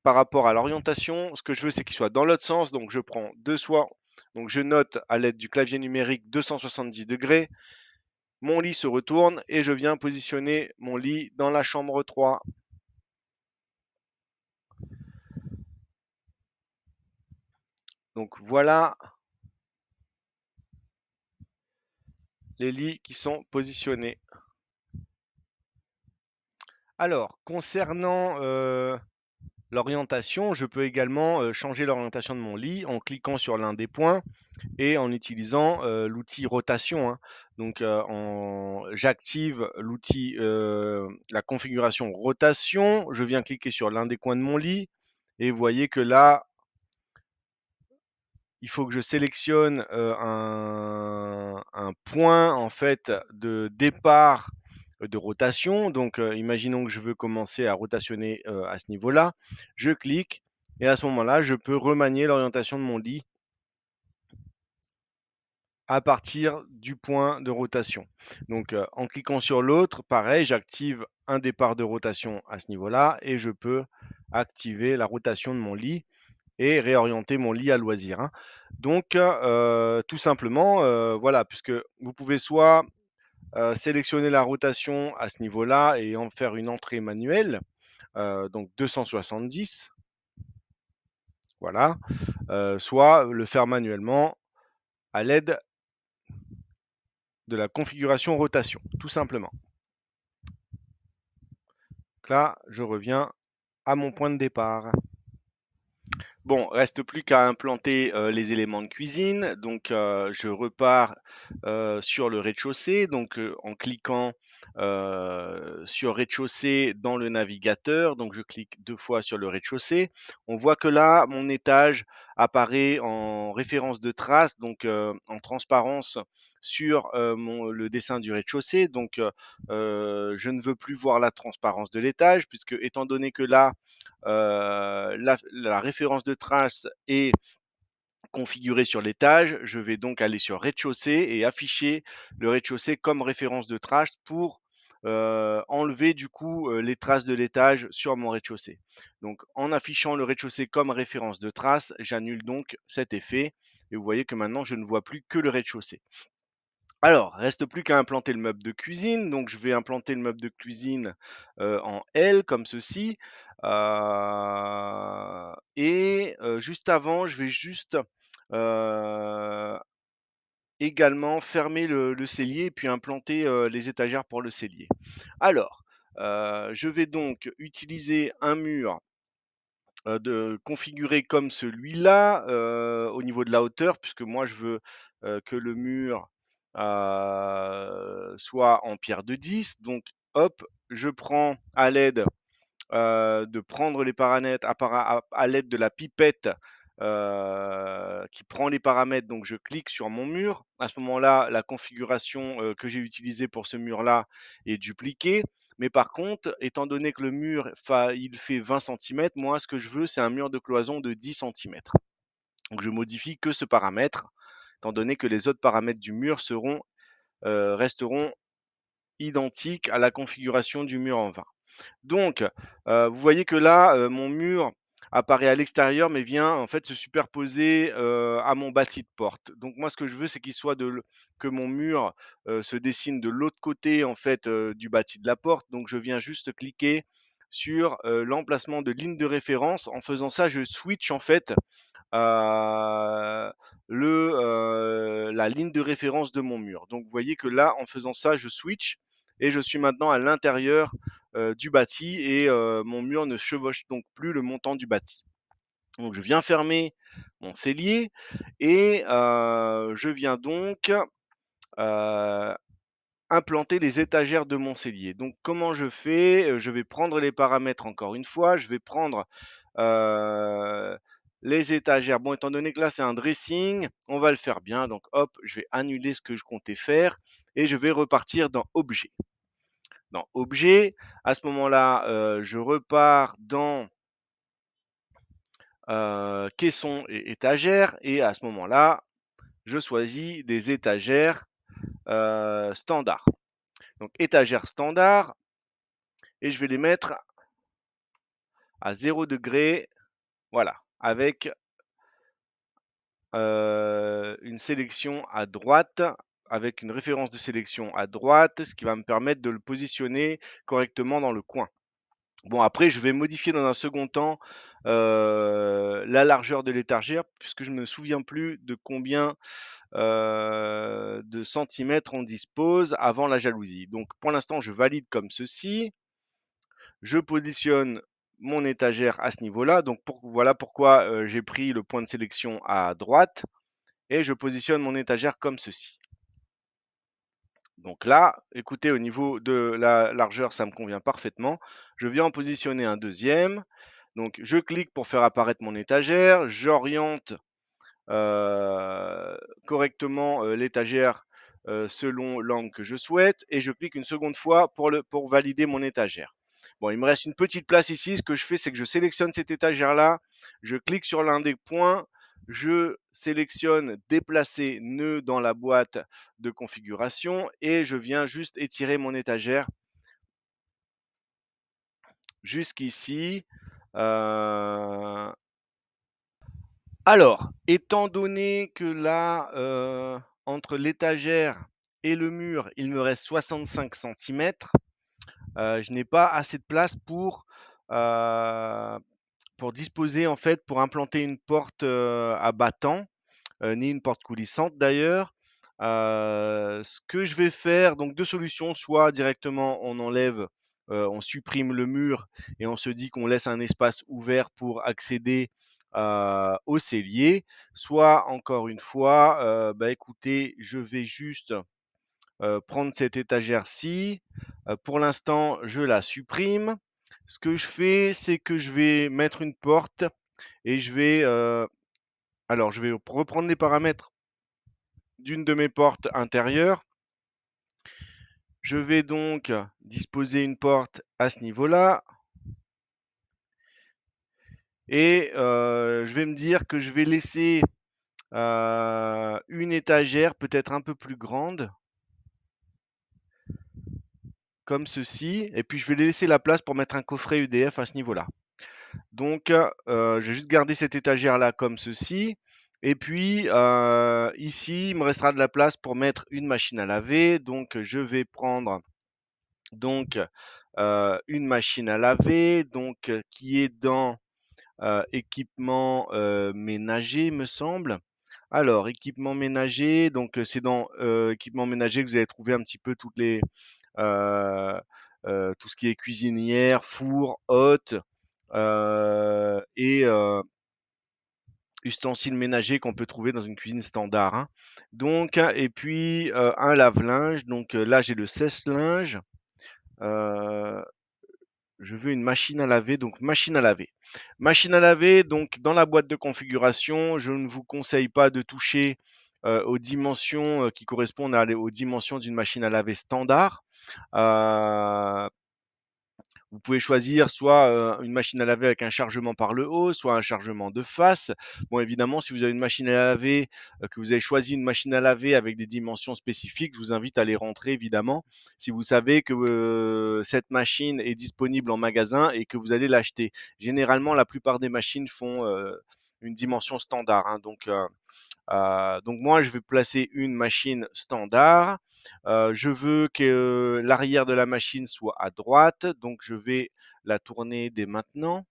par rapport à l'orientation. Ce que je veux, c'est qu'il soit dans l'autre sens, donc je prends deux fois. Donc je note à l'aide du clavier numérique 270 degrés. Mon lit se retourne et je viens positionner mon lit dans la chambre 3. Donc voilà les lits qui sont positionnés. Alors, concernant l'orientation, je peux également changer l'orientation de mon lit en cliquant sur l'un des points et en utilisant l'outil rotation, hein. Donc, j'active l'outil, la configuration rotation. Je viens cliquer sur l'un des coins de mon lit et vous voyez que là, il faut que je sélectionne un point en fait de départ de rotation. Donc, imaginons que je veux commencer à rotationner à ce niveau-là. Je clique et à ce moment-là, je peux remanier l'orientation de mon lit à partir du point de rotation. Donc, en cliquant sur l'autre, pareil, j'active un départ de rotation à ce niveau-là et je peux activer la rotation de mon lit et réorienter mon lit à loisir, hein. Donc, tout simplement, voilà, puisque vous pouvez soit sélectionner la rotation à ce niveau-là et en faire une entrée manuelle, donc 270, voilà, soit le faire manuellement à l'aide de la configuration rotation, tout simplement. Donc là, je reviens à mon point de départ. Bon, reste plus qu'à implanter les éléments de cuisine. Donc, je repars sur le rez-de-chaussée. Donc, en cliquant sur rez-de-chaussée dans le navigateur. Donc, je clique 2 fois sur le rez-de-chaussée. On voit que là, mon étage apparaît en référence de trace, donc en transparence sur le dessin du rez-de-chaussée. Donc, je ne veux plus voir la transparence de l'étage, puisque étant donné que là, la référence de trace est configurée sur l'étage, je vais donc aller sur rez-de-chaussée et afficher le rez-de-chaussée comme référence de trace pour enlever du coup les traces de l'étage sur mon rez-de-chaussée. Donc en affichant le rez-de-chaussée comme référence de trace, j'annule donc cet effet et vous voyez que maintenant je ne vois plus que le rez-de-chaussée. Alors, reste plus qu'à implanter le meuble de cuisine. Donc, je vais implanter le meuble de cuisine en L comme ceci. Juste avant, je vais juste également fermer le cellier et puis implanter les étagères pour le cellier. Alors, je vais donc utiliser un mur configuré comme celui-là au niveau de la hauteur, puisque moi je veux que le mur soit en pierre de 10. Donc, hop, je prends à l'aide de prendre les paramètres à l'aide de la pipette qui prend les paramètres. Donc, je clique sur mon mur. À ce moment-là, la configuration que j'ai utilisée pour ce mur-là est dupliquée. Mais par contre, étant donné que le mur, il fait 20 centimètres, moi, ce que je veux, c'est un mur de cloison de 10 centimètres. Donc, je modifie que ce paramètre, étant donné que les autres paramètres du mur resteront identiques à la configuration du mur en 20. Donc, vous voyez que là, mon mur apparaît à l'extérieur, mais vient en fait se superposer à mon bâti de porte. Donc moi, ce que je veux, c'est que mon mur se dessine de l'autre côté en fait du bâti de la porte. Donc je viens juste cliquer sur l'emplacement de ligne de référence. En faisant ça, je switch en fait euh, la ligne de référence de mon mur. Donc vous voyez que là, en faisant ça, je switch et je suis maintenant à l'intérieur du bâti et mon mur ne chevauche donc plus le montant du bâti. Donc je viens fermer mon cellier et je viens donc euh, implanter les étagères de mon cellier. Donc comment je fais? Je vais prendre les paramètres encore une fois, je vais prendre euh, les étagères. Bon, étant donné que là c'est un dressing, on va le faire bien. Donc hop, je vais annuler ce que je comptais faire et je vais repartir dans Objet. Dans Objet, à ce moment-là, je repars dans caisson et étagères et à ce moment-là, je choisis des étagères standards. Donc étagères standard et je vais les mettre à 0 degré, voilà, avec une sélection à droite, avec une référence de sélection à droite, ce qui va me permettre de le positionner correctement dans le coin. Bon, après, je vais modifier dans un second temps la largeur de l'étagère, puisque je ne me souviens plus de combien de centimètres on dispose avant la jalousie. Donc, pour l'instant, je valide comme ceci. Je positionne mon étagère à ce niveau-là. Donc, voilà pourquoi j'ai pris le point de sélection à droite. Et je positionne mon étagère comme ceci. Donc là, écoutez, au niveau de la largeur, ça me convient parfaitement. Je viens en positionner un deuxième. Donc, je clique pour faire apparaître mon étagère. J'oriente correctement l'étagère selon l'angle que je souhaite et je clique une seconde fois pour valider mon étagère. Bon, il me reste une petite place ici. Ce que je fais, c'est que je sélectionne cette étagère-là, je clique sur l'un des points, je sélectionne déplacer nœud dans la boîte de configuration et je viens juste étirer mon étagère jusqu'ici. Euh, Alors, étant donné que là, entre l'étagère et le mur, il me reste 65 centimètres, je n'ai pas assez de place pour disposer, en fait, pour implanter une porte à battant, ni une porte coulissante d'ailleurs. Ce que je vais faire, donc deux solutions, soit directement on enlève on supprime le mur et on se dit qu'on laisse un espace ouvert pour accéder au cellier, soit encore une fois, bah écoutez, je vais juste prendre cette étagère-ci. Pour l'instant, je la supprime. Ce que je fais, c'est que je vais mettre une porte et je vais reprendre les paramètres d'une de mes portes intérieures. Je vais donc disposer une porte à ce niveau-là. Et je vais me dire que je vais laisser une étagère peut-être un peu plus grande, comme ceci. Et puis je vais laisser la place pour mettre un coffret UDF à ce niveau-là. Donc je vais juste garder cette étagère-là comme ceci. Et puis ici, il me restera de la place pour mettre une machine à laver. Donc je vais prendre donc une machine à laver donc qui est dans équipement ménager, me semble. Alors, équipement ménager, donc c'est dans équipement ménager que vous allez trouver un petit peu euh, tout ce qui est cuisinière, four, hotte et ustensiles ménagers qu'on peut trouver dans une cuisine standard, hein. Donc, et puis un lave-linge. Donc là, j'ai le sèche-linge. Euh, je veux une machine à laver, donc machine à laver. Machine à laver, donc dans la boîte de configuration, je ne vous conseille pas de toucher aux dimensions qui correspondent aux dimensions d'une machine à laver standard. Euh, vous pouvez choisir soit une machine à laver avec un chargement par le haut, soit un chargement de face. Bon, évidemment, si vous avez une machine à laver, que vous avez choisi une machine à laver avec des dimensions spécifiques, je vous invite à les rentrer, évidemment, si vous savez que cette machine est disponible en magasin et que vous allez l'acheter. Généralement, la plupart des machines font une dimension standard, hein, donc moi, je vais placer une machine standard. Je veux que l'arrière de la machine soit à droite, donc je vais la tourner dès maintenant.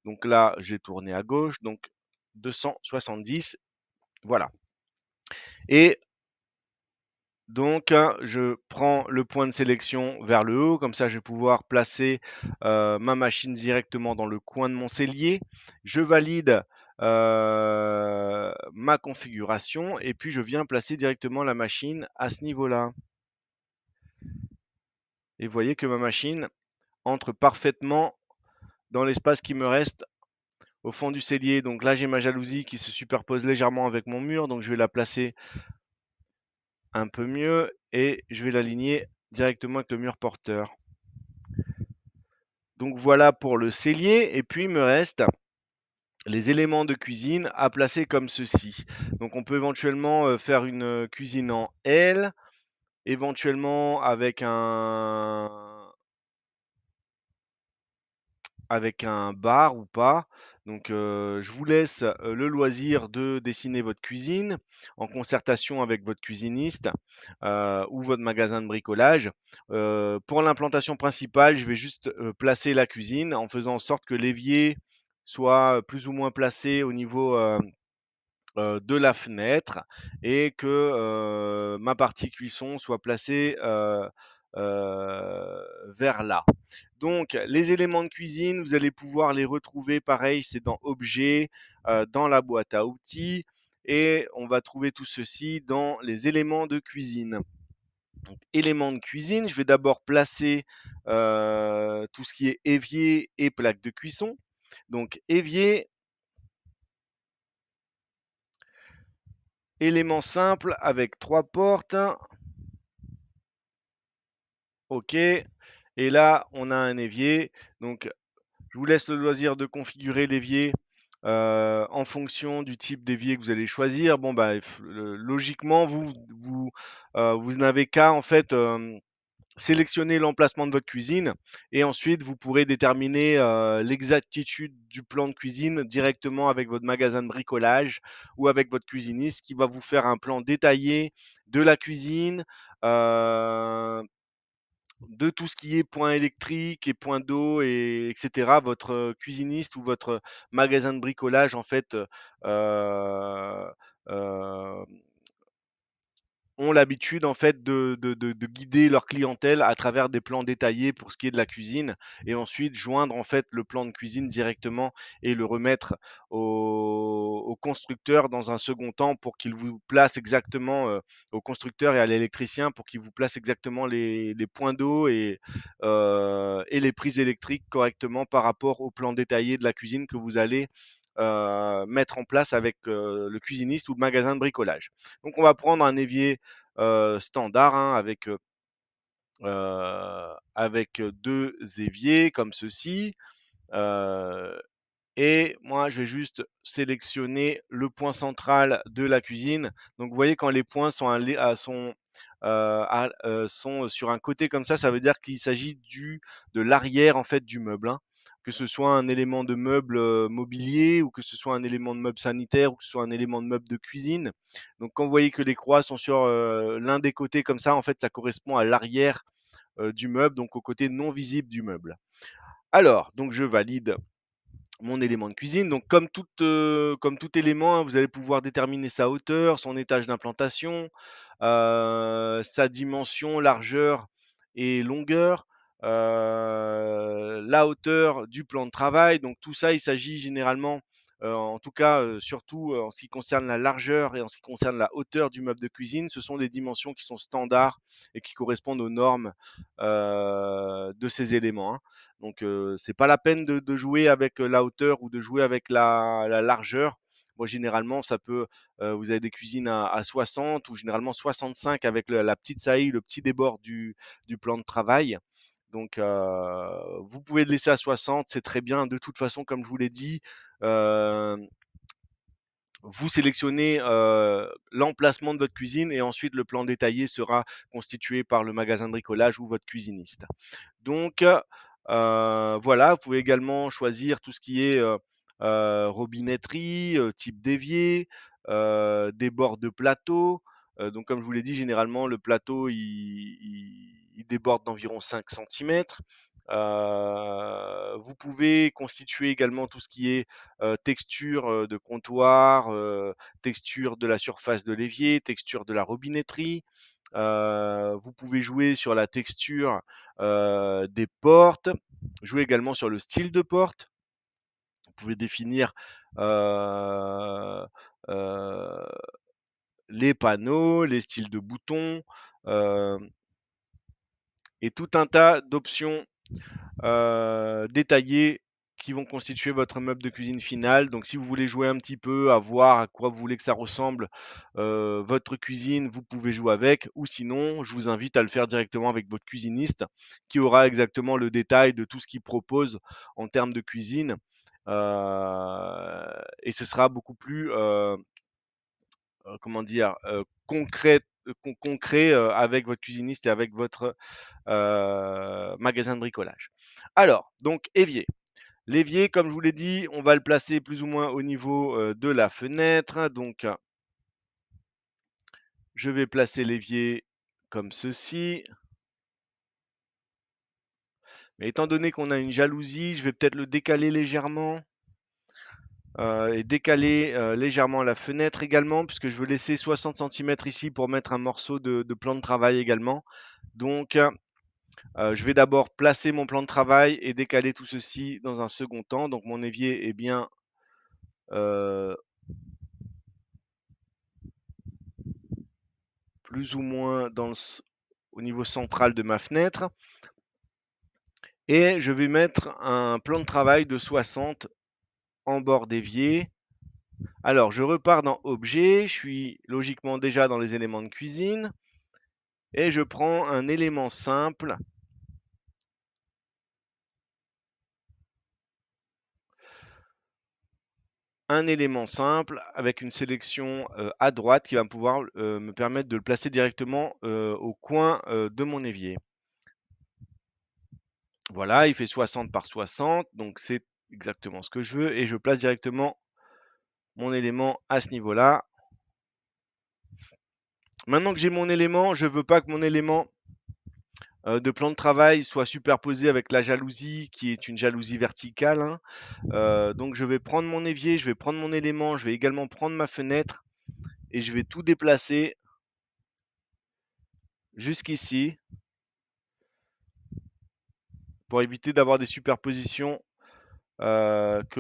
Donc là, j'ai tourné à gauche, donc 270, voilà. Et donc, je prends le point de sélection vers le haut, comme ça je vais pouvoir placer ma machine directement dans le coin de mon cellier. Je valide ma configuration et puis je viens placer directement la machine à ce niveau-là. Et vous voyez que ma machine entre parfaitement dans l'espace qui me reste au fond du cellier. Donc là, j'ai ma jalousie qui se superpose légèrement avec mon mur, donc je vais la placer un peu mieux et je vais l'aligner directement avec le mur porteur. Donc voilà pour le cellier et puis il me reste les éléments de cuisine à placer comme ceci. Donc on peut éventuellement faire une cuisine en L, éventuellement avec un bar ou pas. Donc je vous laisse le loisir de dessiner votre cuisine en concertation avec votre cuisiniste ou votre magasin de bricolage. Pour l'implantation principale, je vais juste placer la cuisine en faisant en sorte que l'évier soit plus ou moins placé au niveau de la fenêtre et que ma partie cuisson soit placée vers là. Donc, les éléments de cuisine, vous allez pouvoir les retrouver, pareil, c'est dans Objets, dans la boîte à outils, et on va trouver tout ceci dans les éléments de cuisine. Donc, éléments de cuisine, je vais d'abord placer tout ce qui est évier et plaque de cuisson. Donc, évier, élément simple avec 3 portes. OK. Et là, on a un évier. Donc, je vous laisse le loisir de configurer l'évier en fonction du type d'évier que vous allez choisir. Bon, bah, logiquement, vous n'avez qu'à en fait sélectionner l'emplacement de votre cuisine et ensuite vous pourrez déterminer l'exactitude du plan de cuisine directement avec votre magasin de bricolage ou avec votre cuisiniste qui va vous faire un plan détaillé de la cuisine, euh, de tout ce qui est point électrique et point d'eau et etc. Votre cuisiniste ou votre magasin de bricolage en fait euh, euh, ont l'habitude en fait de guider leur clientèle à travers des plans détaillés pour ce qui est de la cuisine et ensuite joindre en fait le plan de cuisine directement et le remettre au constructeur dans un second temps pour qu'il vous place exactement au constructeur et à l'électricien pour qu'il vous place exactement les points d'eau et les prises électriques correctement par rapport au plan détaillé de la cuisine que vous allez mettre en place avec le cuisiniste ou le magasin de bricolage. Donc on va prendre un évier standard hein, avec deux éviers comme ceci. Euh, et moi, je vais juste sélectionner le point central de la cuisine. Donc, vous voyez, quand les points sont sur un côté comme ça veut dire qu'il s'agit de l'arrière en fait du meuble, hein. Que ce soit un élément de meuble mobilier ou que ce soit un élément de meuble sanitaire ou que ce soit un élément de meuble de cuisine. Donc, quand vous voyez que les croix sont sur l'un des côtés comme ça, en fait, ça correspond à l'arrière du meuble, donc au côté non visible du meuble. Alors, donc je valide mon élément de cuisine. Donc, comme tout élément, hein, vous allez pouvoir déterminer sa hauteur, son étage d'implantation, sa dimension, largeur et longueur, la hauteur du plan de travail. Donc, tout ça, il s'agit généralement, en tout cas, surtout en ce qui concerne la largeur et en ce qui concerne la hauteur du meuble de cuisine, ce sont des dimensions qui sont standards et qui correspondent aux normes de ces éléments, hein. Donc, c'est pas la peine de jouer avec la hauteur ou de jouer avec la largeur. Moi, généralement, vous avez des cuisines à 60 ou généralement 65 avec la petite saillie, le petit débord du plan de travail. Donc, vous pouvez le laisser à 60, c'est très bien. De toute façon, comme je vous l'ai dit, euh, vous sélectionnez l'emplacement de votre cuisine et ensuite le plan détaillé sera constitué par le magasin de bricolage ou votre cuisiniste. Donc, voilà, vous pouvez également choisir tout ce qui est robinetterie, type d'évier, des bords de plateau. Donc, comme je vous l'ai dit, généralement, le plateau, il déborde d'environ 5 centimètres. Vous pouvez constituer également tout ce qui est texture de comptoir, texture de la surface de l'évier, texture de la robinetterie. Vous pouvez jouer sur la texture des portes, jouer également sur le style de porte. Vous pouvez définir euh, euh, les panneaux, les styles de boutons euh, et tout un tas d'options détaillées qui vont constituer votre meuble de cuisine final. Donc, si vous voulez jouer un petit peu, à voir à quoi vous voulez que ça ressemble votre cuisine, vous pouvez jouer avec. Ou sinon, je vous invite à le faire directement avec votre cuisiniste qui aura exactement le détail de tout ce qu'il propose en termes de cuisine. Et ce sera beaucoup plus, comment dire, concret avec votre cuisiniste et avec votre magasin de bricolage. Alors, donc évier. L'évier, comme je vous l'ai dit, on va le placer plus ou moins au niveau de la fenêtre. Donc, je vais placer l'évier comme ceci. Mais étant donné qu'on a une jalousie, je vais peut-être le décaler légèrement et décaler légèrement la fenêtre également, puisque je veux laisser 60 centimètres ici pour mettre un morceau de plan de travail également. Donc, je vais d'abord placer mon plan de travail et décaler tout ceci dans un second temps. Donc, mon évier est bien euh, plus ou moins au niveau central de ma fenêtre. Et je vais mettre un plan de travail de 60 en bord d'évier. Alors, je repars dans Objet, je suis logiquement déjà dans les éléments de cuisine, et je prends un élément simple, avec une sélection à droite qui va pouvoir me permettre de le placer directement au coin de mon évier. Voilà, il fait 60 par 60, donc c'est exactement ce que je veux, et je place directement mon élément à ce niveau-là. Maintenant que j'ai mon élément, je ne veux pas que mon élément de plan de travail soit superposé avec la jalousie qui est une jalousie verticale, hein. Donc je vais prendre mon évier, je vais prendre mon élément, je vais également prendre ma fenêtre et je vais tout déplacer jusqu'ici pour éviter d'avoir des superpositions, que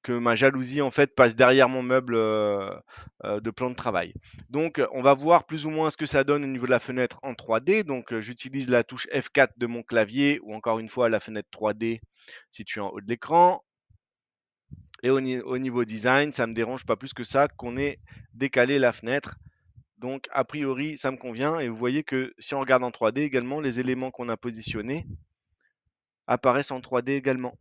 ma jalousie en fait passe derrière mon meuble de plan de travail. Donc on va voir plus ou moins ce que ça donne au niveau de la fenêtre en 3D. Donc j'utilise la touche F4 de mon clavier ou encore une fois la fenêtre 3D située en haut de l'écran. Et au niveau design, ça me dérange pas plus que ça qu'on ait décalé la fenêtre. Donc a priori, ça me convient. Et vous voyez que si on regarde en 3D également, les éléments qu'on a positionnés apparaissent en 3D également.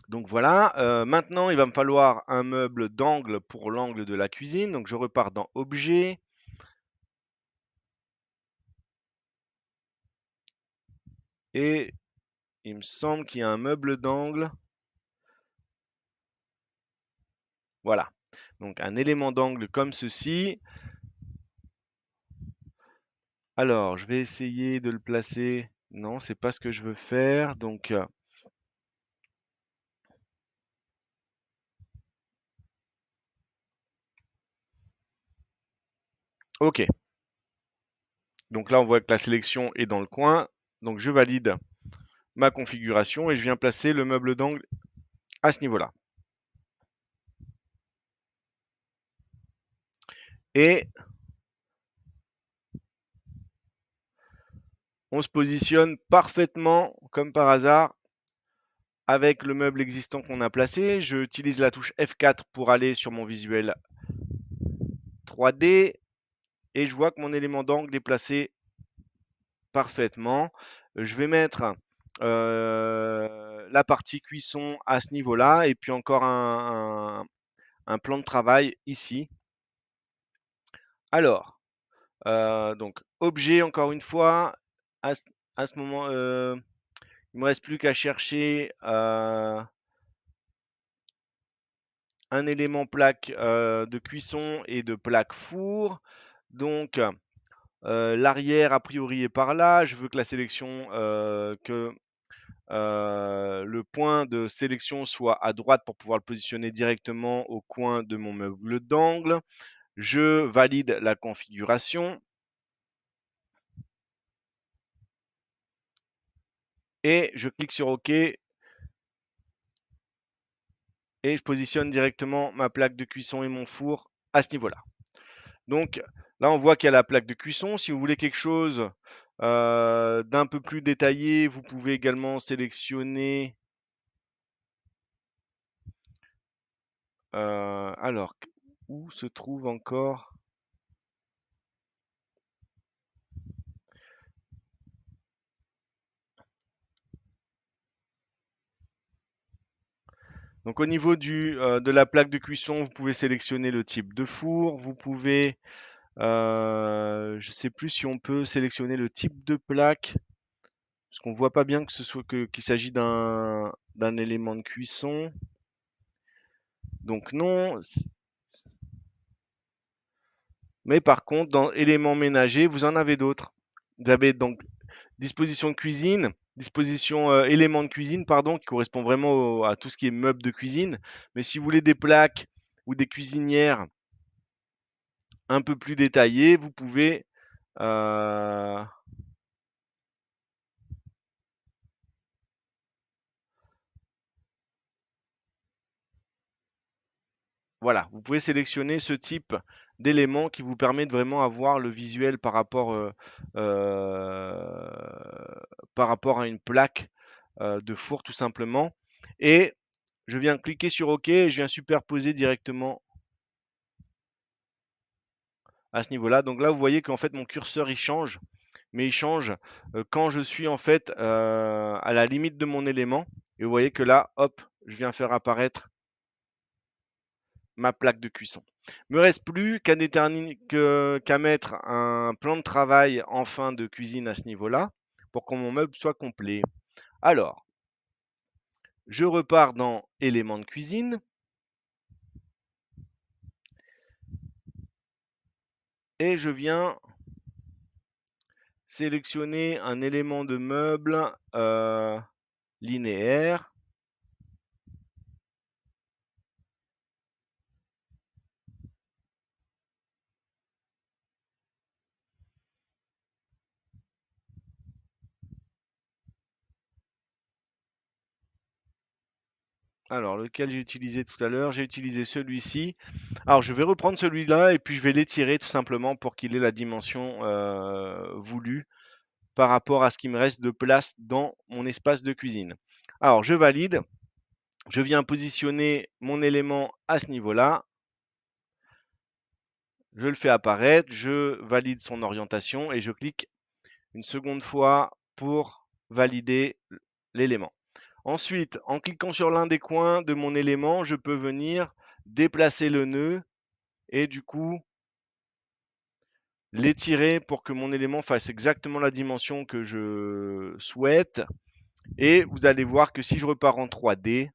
Donc voilà, maintenant il va me falloir un meuble d'angle pour l'angle de la cuisine. Donc je repars dans Objets et il me semble qu'il y a un meuble d'angle. Voilà. Donc un élément d'angle comme ceci. Alors, je vais essayer de le placer. Non, c'est pas ce que je veux faire. Donc, OK. Donc là, on voit que la sélection est dans le coin. Donc je valide ma configuration et je viens placer le meuble d'angle à ce niveau-là. Et on se positionne parfaitement, comme par hasard, avec le meuble existant qu'on a placé. J'utilise la touche F4 pour aller sur mon visuel 3D et je vois que mon élément d'angle est placé parfaitement. Je vais mettre la partie cuisson à ce niveau-là et puis encore un plan de travail ici. Alors, donc objet encore une fois, à ce, à ce moment, il me reste plus qu'à chercher un élément plaque de cuisson et de plaque four. Donc l'arrière a priori est par là. Je veux que la sélection, que le point de sélection soit à droite pour pouvoir le positionner directement au coin de mon meuble d'angle. Je valide la configuration et je clique sur OK et je positionne directement ma plaque de cuisson et mon four à ce niveau-là. Donc là, on voit qu'il y a la plaque de cuisson. Si vous voulez quelque chose d'un peu plus détaillé, vous pouvez également sélectionner. Alors, où se trouve encore? Donc au niveau de la plaque de cuisson, vous pouvez sélectionner le type de four. Vous pouvez, je ne sais plus si on peut sélectionner le type de plaque, parce qu'on ne voit pas bien que ce soit qu'il s'agit d'un élément de cuisson. Donc non. Mais par contre, dans éléments ménagers, vous en avez d'autres. Vous avez donc disposition de cuisine, disposition éléments de cuisine, pardon, qui correspond vraiment à tout ce qui est meubles de cuisine. Mais si vous voulez des plaques ou des cuisinières un peu plus détaillées, vous pouvez euh, voilà, vous pouvez sélectionner ce type d'élément qui vous permet de vraiment avoir le visuel par rapport à une plaque de four tout simplement. Et je viens cliquer sur OK et je viens superposer directement à ce niveau-là. Donc là, vous voyez qu'en fait, mon curseur, il change, mais il change quand je suis en fait à la limite de mon élément. Et vous voyez que là, hop, je viens faire apparaître ma plaque de cuisson. Me reste plus qu'à mettre un plan de travail en fin de cuisine à ce niveau-là pour que mon meuble soit complet. Alors, je repars dans éléments de cuisine et je viens sélectionner un élément de meuble linéaire. Alors, lequel j'ai utilisé tout à l'heure? J'ai utilisé celui-ci. Alors, je vais reprendre celui-là et puis je vais l'étirer tout simplement pour qu'il ait la dimension voulue par rapport à ce qui me reste de place dans mon espace de cuisine. Alors, je valide. Je viens positionner mon élément à ce niveau-là. Je le fais apparaître. Je valide son orientation et je clique une seconde fois pour valider l'élément. Ensuite, en cliquant sur l'un des coins de mon élément, je peux venir déplacer le nœud et du coup l'étirer pour que mon élément fasse exactement la dimension que je souhaite. Et vous allez voir que si je repars en 3D,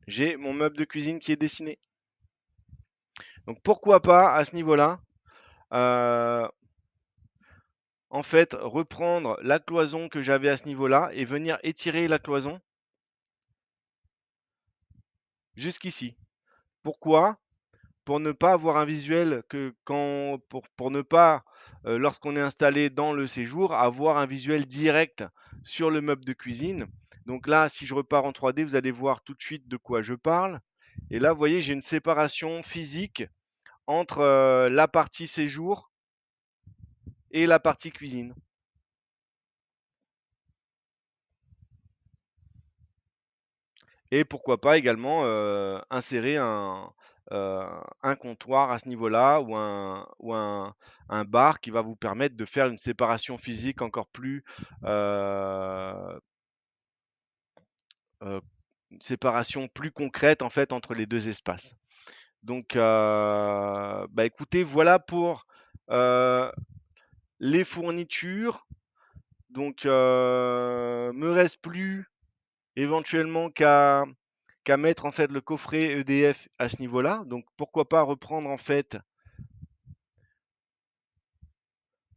j'ai mon meuble de cuisine qui est dessiné. Donc pourquoi pas à ce niveau-là, euh, en fait, reprendre la cloison que j'avais à ce niveau-là et venir étirer la cloison jusqu'ici. Pourquoi? Pour ne pas avoir un visuel que quand pour ne pas, lorsqu'on est installé dans le séjour, avoir un visuel direct sur le meuble de cuisine. Donc là, si je repars en 3D, vous allez voir tout de suite de quoi je parle. Et là, vous voyez, j'ai une séparation physique entre, la partie séjour et la partie cuisine. Et pourquoi pas également, insérer heu, un comptoir à ce niveau-là ou un bar qui va vous permettre de faire une séparation physique encore plus, heu, une séparation plus concrète en fait entre les 2 espaces. Donc, bah, écoutez, voilà pour, heu, les fournitures. Donc, me reste plus éventuellement qu'à mettre en fait le coffret EDF à ce niveau-là. Donc pourquoi pas reprendre en fait,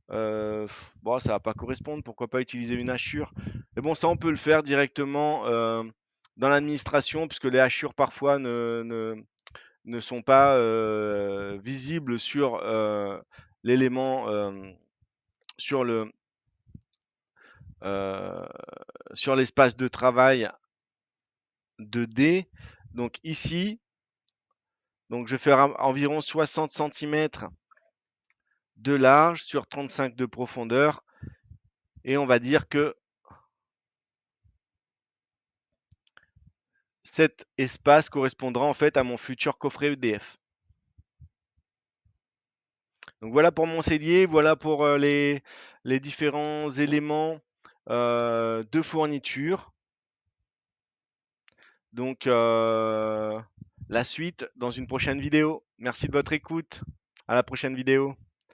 bon ça va pas correspondre, pourquoi pas utiliser une hachure. Mais bon ça on peut le faire directement dans l'administration puisque les hachures parfois ne sont pas visibles sur l'élément, sur le euh, sur l'espace de travail 2D. Donc ici, donc je vais faire environ 60 centimètres de large sur 35 de profondeur. Et on va dire que cet espace correspondra en fait à mon futur coffret EDF. Donc voilà pour mon cellier, voilà pour les différents éléments de fourniture. Donc la suite dans une prochaine vidéo. Merci de votre écoute. À la prochaine vidéo.